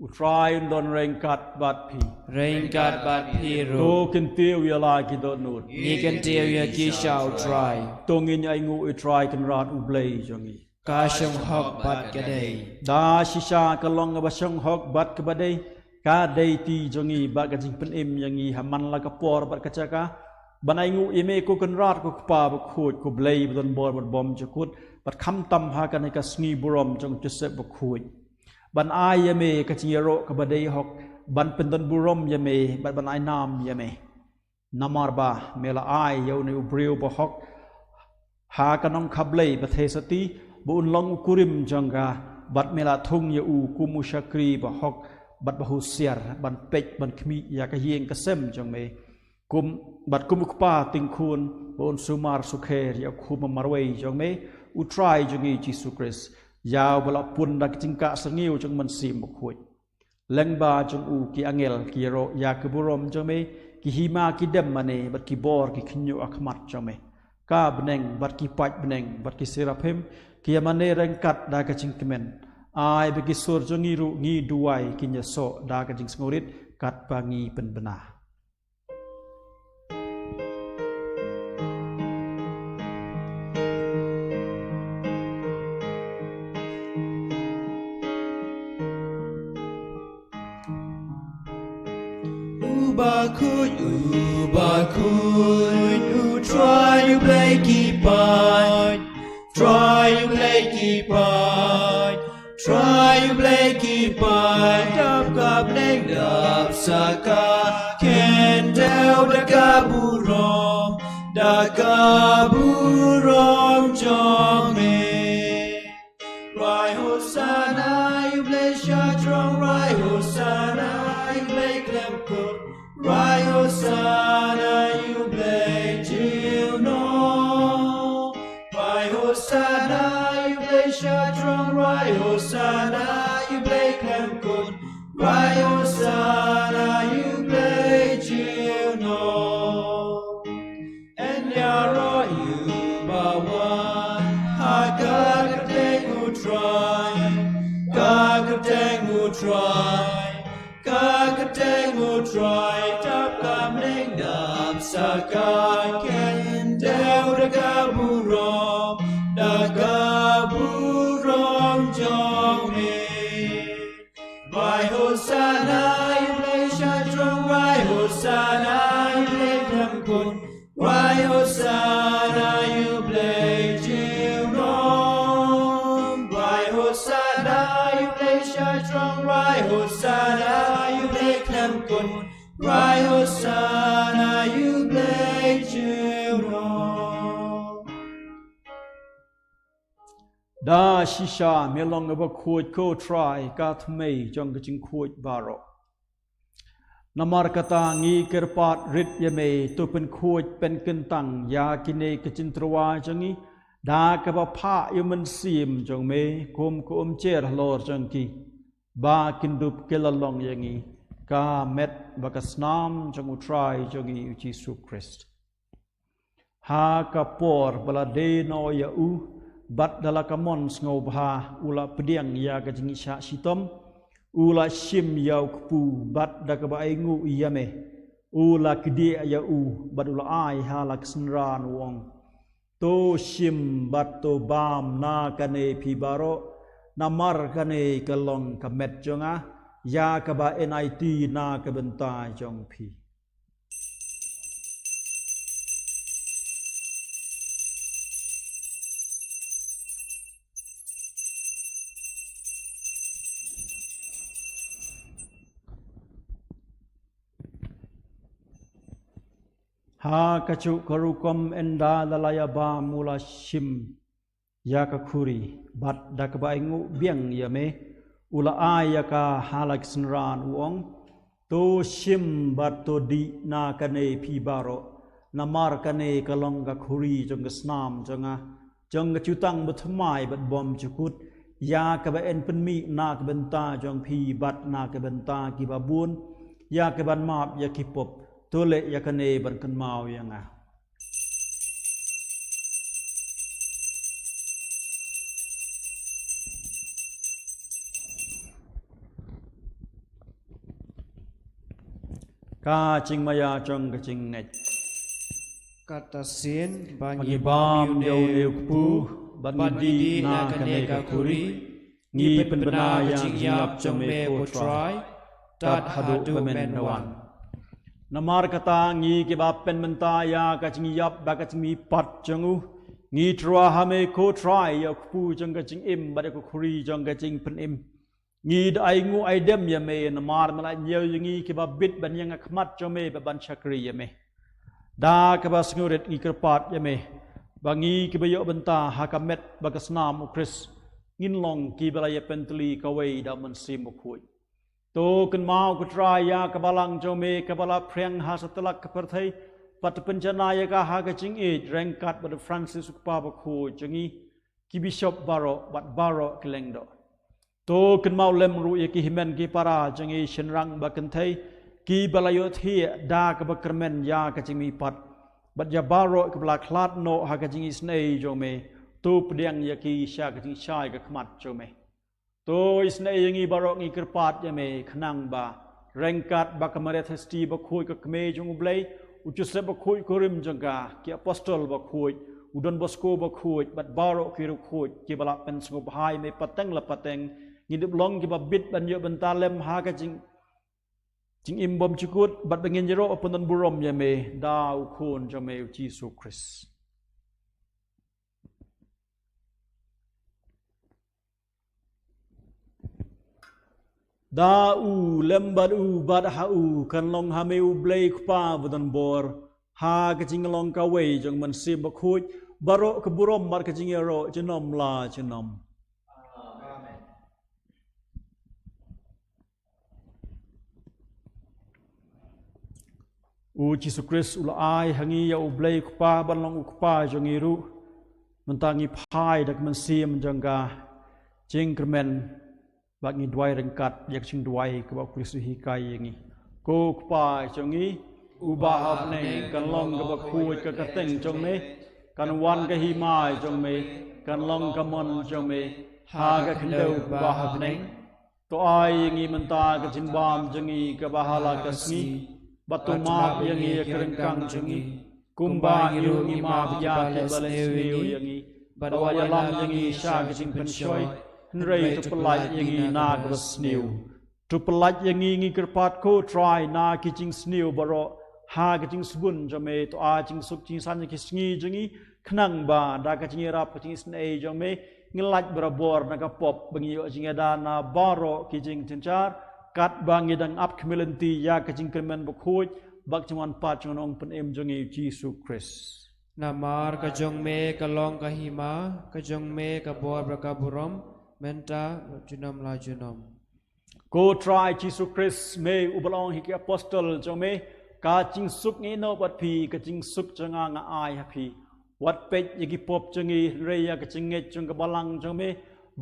utrai don rengkat bat pi Rengkat bat piru to kentiu ya la ki dot nut Ni kan tiu ya kisha utrai tongin ai ngu utrai kan rat ublei jongi Kasyong hok bat kadai da shisha kalong ba shong hok bat ke badai ka dei ti jongi ba ka jing pen im yangi haman la ka por bat ka chaka banai ngu ime ko kan rat ko pa ba khut ko blei don bor bom chukut bat kham tam ha kan ka sngi burom jong joseph ba khut ban ai yame ka chiro ka badai hok ban pendon burom yame ban ai nam yame namar ba mela ai yo ne ubreu ba hok ha kanong khablei ba thesati bu long kurim jangga bat mela thung ya u kumushakri ba hok bat ba husiar ban pek ban khmi ya ka yeng ka sem jang me kum bat kum pa ting khun bon sumar sukher ya khum marwei jang me utrai jangi Jesus Christ yao bala pun dak jingka sengiu jang man sim khoi leng ba jang u ki angel ki ro ya ke burom jang me ki hima ki dem mane bat ki bor ki khnyu akhmat jang me ka beneng bat ki pat beneng bat ki seraphem ki amane rengkat da ka jingkemen ai bagi sur jangi ru ngi duai ki nyeso da ka jing sengurit kat bangi pen benah Ubakun, try you play keep on, try you play keep on, try you play keep on. Dap kap neng dap saka, ken del da kaburom jong me. Rai Hosanna, you play shatrong, Rai Hosanna, you play klemkut. Rai Hosanna, you play Juno. Rai Hosanna, you play shatrong. Rai Hosanna, you play klemkut. Rai Hosanna, you play Juno. And Yaro, you bawan, Hagag tengu try, Gagag tengu try. Kakatengu try tap kamling dap saka ken deu da kaburom jong me. Rai Hosanna, you play shatrong. Rai Hosanna, you play klemkut. Rai Hosanna, you play Jirom. Rai Hosanna, you play shatrong. Rai Hosanna, you play klemkut. Rai Hosanna, you play Jirom. da shisha melong ba khoi ko try ka thmei jong ka jing khoi baro namar kata ngi kerpat rit yame tu pen khoi pen kentang ya kine ka cintrawa jangi da ka ba pha yuman sim jong me kum kum cher lor jang ki ba kindup kelalong yangi ka met ba ka snam jong utrai jongi Jesus Christ ha ka por bala de no ya u bat dala kamon ngau bha ula pediang ya ka jingi sha sitom ula shim ya ku bat da ka ba ngu yame ula kidi ya u bat ula ai ha la ksnran wong to shim bat to bam na kane pi baro namar kane kalong kamet jonga ya ka ba NIT na ka benta jong pi ha kacu karukom enda lalaya ba mula shim ya ka khuri bat da ka ba ngu biang yame ula aya ka halak snran uong to shim bat to di na kane pi baro namar kane kalong ka khuri jong ka snam jonga jong ka chutang bathmai bat bom chukut ya ka ba en penmi na ka benta jong pi bat na ka benta ki babun ya ka ban map ya ki pop tole ya kane ban kan mau yanga Ka ching maya chong ka ching ngej kata sin Bagi bam yau liu pu Bagi di na kaneka kuri Ngi penbena yang yap chong me ko try Tat hadu bemen nawan Namar kata ngi ke bapen menta ya ka ching yap ba ka ching mi pat chongu Ngi trua hame ko try ya pu chong ka ching im ba ko kuri chong ka ching pen im Ngi da ai ngu ai dem ya me namar mala nyeu ngi ke ba bit ban yang akmat chong me ba ban chakri ya me Da ke ba sngurit ngi kerpat ya me bangi ke ba yo benta hakamet ba ka snam ukris ngin long ki ba ya pentli ka wei da man sim khoi to kan mau ku try ya ka balang chong me ka bala preng ha satlak ka perthai pat penjana ya ka ha ka ching e rengkat ba Francis pa ba khoi changi ki bishop baro bat baro kelengdo to kan mau lem ru ye ki himen ki para changi shenrang ba kan thai ki balayo thi da ka ba kermen ya ka ching mi pat bat ya baro ka bla klat no ha ka ching isnei jong me tu pdiang ya ki sha ka ching shai ka khmat jong me to isnei yangi baro ngi kerpat ya me khnang ba rengkat ba kamare thesti ba khoi ka kme jong blai ucuse ba khoi korim janga ki apostol ba khoi udon bosko ba khoi bat baro ki ru khoi ki bala pen sngop hai me pateng la pateng ngi dip long ki ba bit ban yo bentalem ha ka ching im bom chukut bat bengin jero openon burom ya me da u khon jo me Jesus Christ Da u lembat u bad ha u kan long ha me u blai khpa budan bor ha ka ching long ka wei jong man sim ba khoi baro ka burom mar ka ching ero chinom la chinom U Jesus Christ ula ai hangi ya u blai khpa ban long u khpa jong iru mentangi phai dak man sim jangga ching kermen bagi dwai rengkat yak ching dwai ke ba Kristus hi kai yangi ko khpa chongi uba apne kan long ka ba khui ka ka teng chong me kan wan ka hi mai chong me kan long ka mon chong me ha ka khndeu ba apne to ai yangi menta ka chin bam jangi ka ba hala ka sni batu ma yangi ka rengkang chongi kumba ngi ngi ma ya ke balesniu yangi badwa lam yangi sha ka ching pen shoi Nrei tu pelaj yangi na ka sniu tu pelaj yangi ngi kerpat ko try na ki ching sniu baro ha ka ching subun jame to a ching suk ching san ki sngi jangi khnang ba da ka ching rap ching snei jame ngilaj barabor na ka pop bangi yo ching da na baro ki ching tinchar kat bangi dang up kmelenti ya ka ching kremen ba khoj bak chman pa chonong pen em jangi Jesus Christ namar ka jong me ka long ka hima ka jong me ka bor bra ka burom menta junom la junom Ko try Jesus Christ me ubalong hi ki apostol jome ka ching suk ngi no bat phi ka ching suk changa nga ai ha phi wat pet yagi pop changi reya ka ching nge chung ka balang jome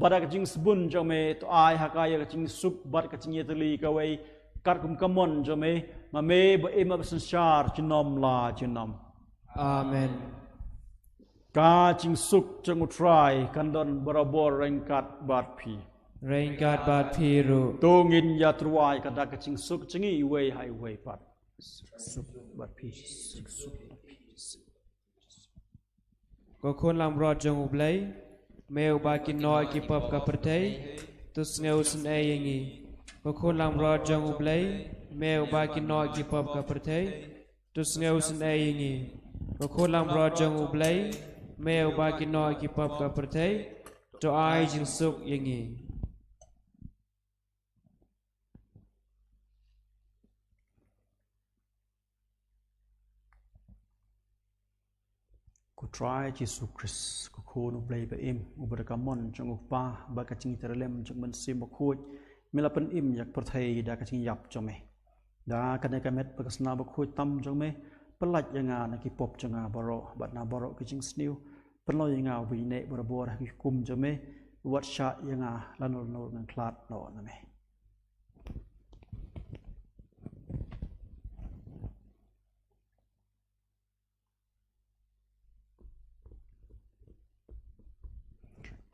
bada ka ching sbun jome to ai ha ka ya ka ching suk bat ka ching yetli ka wei kar kum kamon jome ma me ba ema basan shar chinom la chinom amen ka ching suk changu try kandon barabor rengkat bat phi rengkat bat phiru tongin ya truai kada ka ching suk chingi wei hai wei pat suk bat phi suk ko khon lam ro jong ublai meu ba kin noi ki pop ka perthai tus ngeu sun e yangi ko khon lam ro jong ublai meu ba kin noi ki pop ka perthai tus ngeu sun e yangi ko khon lam ro jong ublai meu ba kin noi ki pop ka perthai to ai jing suk yangi ku try Jesus Christ ku khonu play ba im ubarakamon jong upa ba ka ching terlem jong man sim ba khoj milapan im yak perthai da ka ching yap jome da ka ne ka met ba ka sna ba khoj tam jome pelaj yanga na ki pop janga baro bat na baro ki ching sniu perlo yanga wi ne barabor ki kum jome wat sha yanga lanol no ngan klat no na me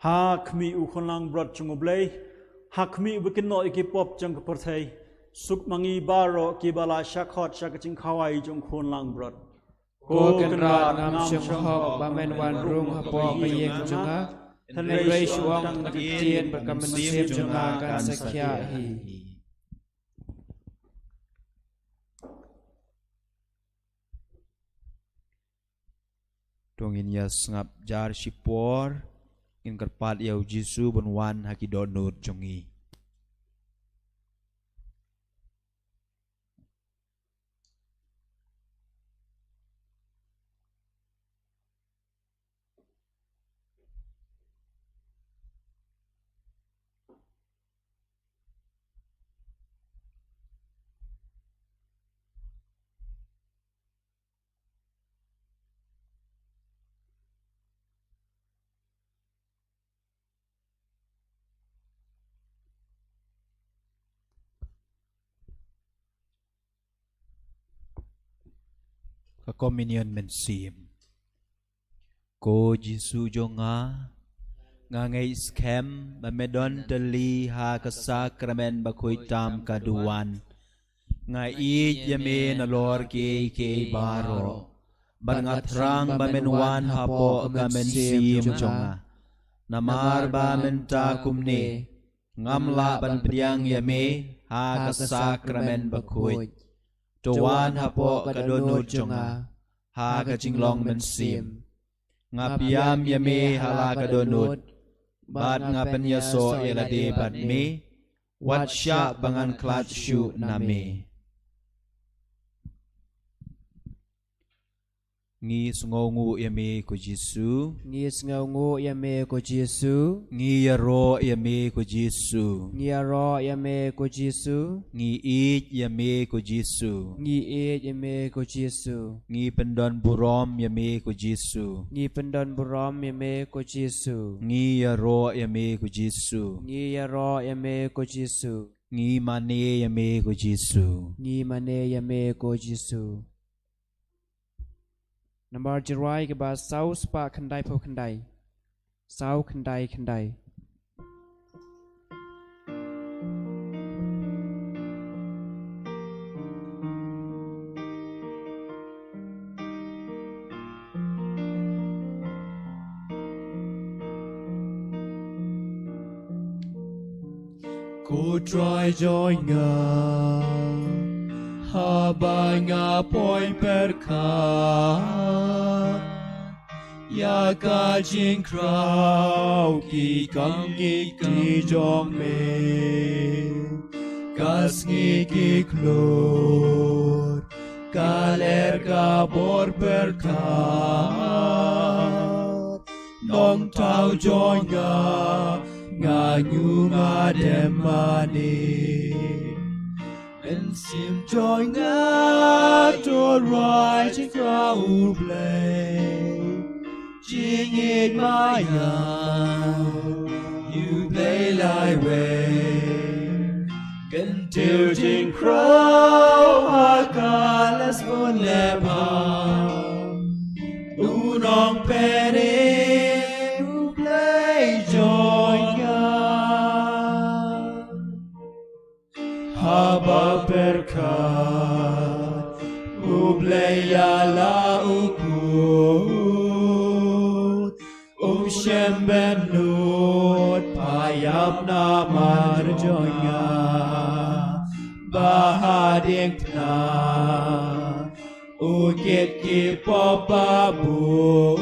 Hak mi u khonlang brat chung oblei hak mi u bikin no iki pop chung ka perthai สุกมังีบารอกีบาลาชักขอดชักจิงขาวายจงโคนลังบรด Ko kan ra ngam shong hok ba men wan rung ha po ba yek chunga than rei shuang na ki tien ba kam sim chunga kan sakhya hi Tong in ya sngap jar shipor in karpat yau Jisu bonwan haki donut jongi. Ka communion men sim. Ko Jisu jonga nga ngay skem ba medon tali ha ka sakramen ba koy tam kaduan nga i yame na lor ke baro ban nga trang ba menwan ha po ka men sim jonga namar ba men ta kumne ngamla ban priang yame ha ka sakramen ba koy Tuan hapo kadonut jonga ha ka jinglong men sim nga piam yame hala kadonut bad nga penyaso elade bad me wat sya bangan klat shu name ngi sngongu yame ko Jisu ngi sngongu yame ko Jisu ngi yaro yame ko Jisu ngi ro yame ko Jisu ngi it yame ko Jisu ngi e yame ko Jisu ngi pendon burom yame ko Jisu ngi pendon burom yame ko Jisu ngi yaro yame ko Jisu ngi ro yame ko Jisu ngi mane yame ko Jisu ngi mane yame ko Jisu Nambar jerai ke ba sau spa khandai pho khandai sau khandai Ko try joy nga Habang nga po'y perkat Ya ka jing kraw Ki kang ki jong me Kas ngi ki klor Kaler ka bor perkat Nong tau joy nga nyu nga demani And sim joy nga to right and crowd play Jing it my you play like way Until jing crow hakalas pun lepang Unong pene who play joy nga Haba berkat Ubleya la ukut Shembenut Payap namar joya Bahading pna Ukit ki popabu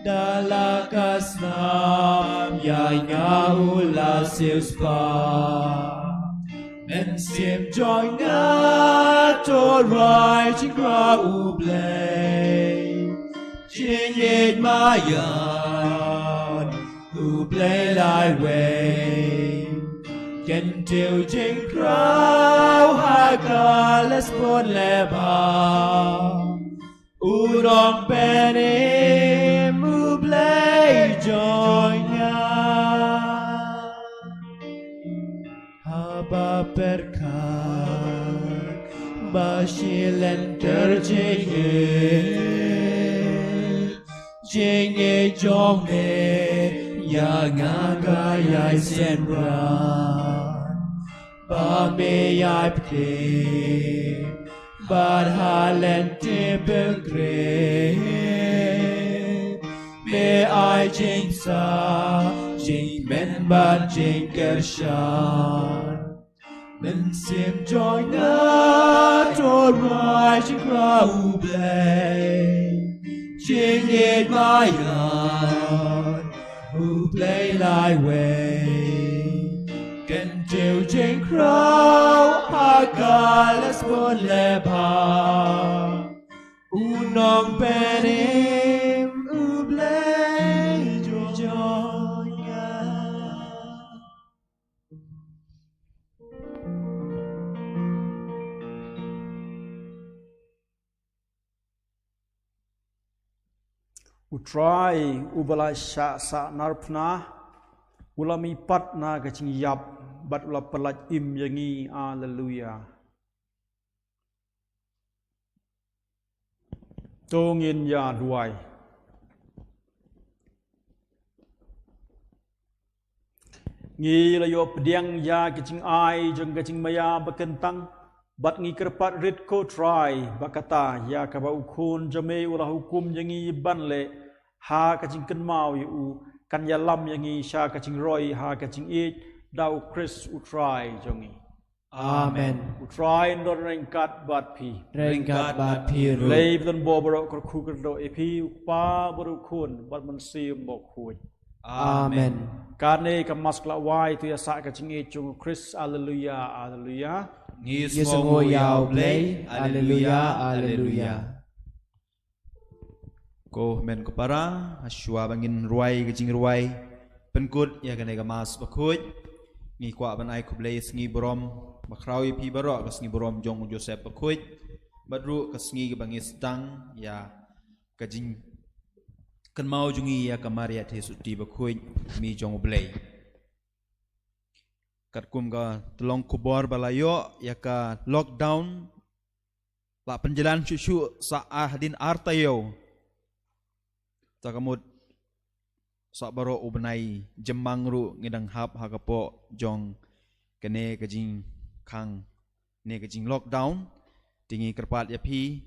Dalakas nam Yaya ula silspa And sim joy nga to right and gra ublay Jing it mayan who play like way Can till jing crow hakalas pon leba Urong penim who play joy nga Haba perkat Bashilen terjengit Jing e jong me ya nga ga yai sen ran ba me I play, but halente begre, me I jing sa, jing men ba jing gershan. Men sim joy na to rise and crow play, jing it my God, who play lie way. Can do jing crow, ha galas bon lepa, unong benim, play joy. Utrai ubalai sya sa narpna ulami pat na kacing yap bat ula pelat im yangi haleluya tongin ya duai ngi layo pediang ya kacing ai jeng kacing maya bekentang bat ngi kerpat rit ko try bakata ya kaba ukun jame ulah hukum yangi banle ha kacing kenmau yu kan yalam yangi sha kacing roy ha kacing it dau Chris utrai jongi Amen. utrai ndor rengkat bat pi Rengkat bat piru. leib dan bobro kor kukerdo epi pa boru kun bat mensim bok kuj Amen. karne kamas klawai tu ya sa kacing it jong Chris haleluya haleluya Yesungo yau play. Haleluya, haleluya. Ko men ko para aswa bangin ruai kecing ruai penkut ya kene gamas bakut ngi kwa ban ai kubleis ngi brom bakrawi pi baro kas ngi brom jong Joseph bakut badru kas ngi bangi stang ya kajing kan mau jungi ya kamaria tesu ti bakut mi jong blei kat kum ka telong kubor balayo ya ka lockdown la penjalan cucu saah din artayo takamut sak baro ubenai jemang ru ngidang hap hakapo jong kene kajing kang ne kajing lockdown tingi kerpat yapi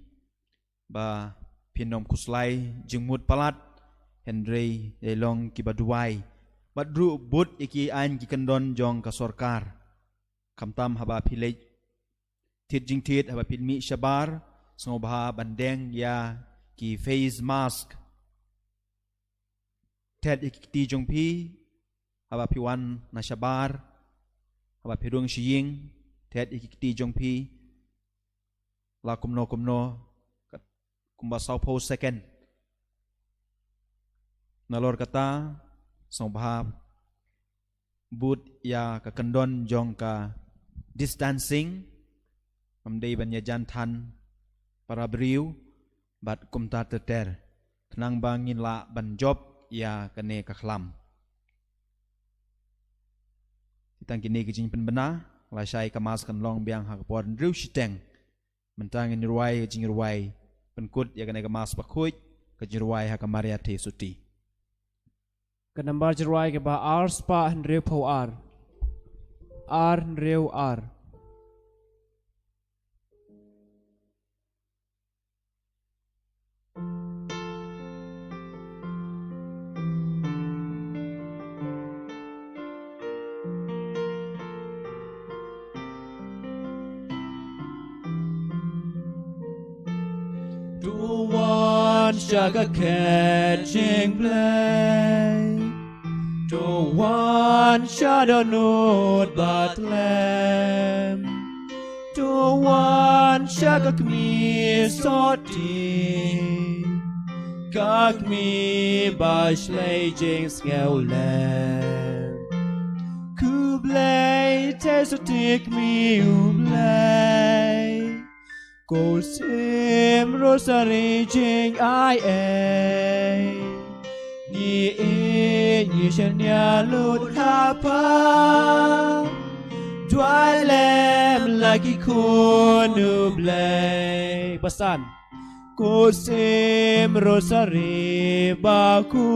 ba pinom kuslai jengmut palat Henry elong kibaduai badru but iki ain ki kendon jong ka sorkar kamtam haba pilej tit jing tit haba pilmi shabar snobha bandeng ya ki face mask Ted ikiti jong pi haba piwan na shabar haba pirung shiying Ted ikiti jong pi la kumno kumba sau po second nalor kata song bahab but ya ka kendon jong ka distancing amdei banya jantan para beriu bat kumta teter kenang bangin la ban job ya kene kaklam titang kini kijing penbena la syai kamas kan long biang ha kapor driu shiteng mentang in ruai jing ruai penkut ya kene kamas bakut ke ruai ha kamaria te suti Kenambar jeruai ke ba ar spa hendreu po ar hendreu ar Shaka catching play to one shadow note but lamb to one shaka kmi soti kak mi bash lay jings lam kublay tesotik mi ublay Go sim rosary jing I a ni shanya lut hapa dwalem lagi kunu blay Pesan Go sim rosary baku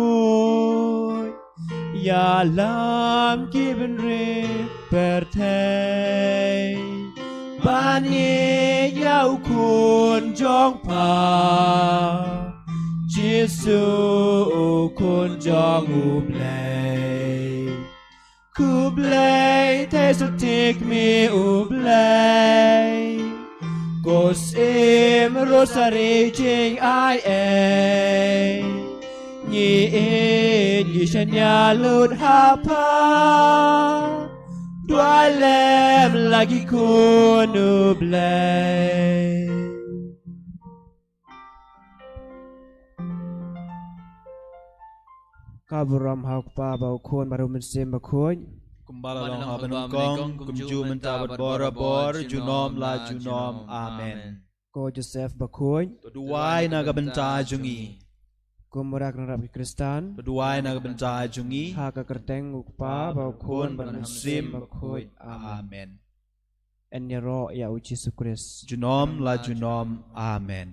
Ya lam given re per te Ban ye yau kun jong pa Giêsu kun jong Kublai te so take me ublai Gos im rosary jing ai e Nyi shanya lut hapa Dua lem lagi kun ublai Kaburam hauk pa bau kun baru mensim bakun Kumbala long habanungkong, kumju mentabat bora-bor, junom la junom, amen. Ko Joseph bakun Tuduway na gabenta jungi, Kumurak narap Kristan tuduway na gabenta jungi, Haka kerteng ukpa bau kun baru mensim bakun amen. En ya ro ya uci sukris Junom la junom, amen.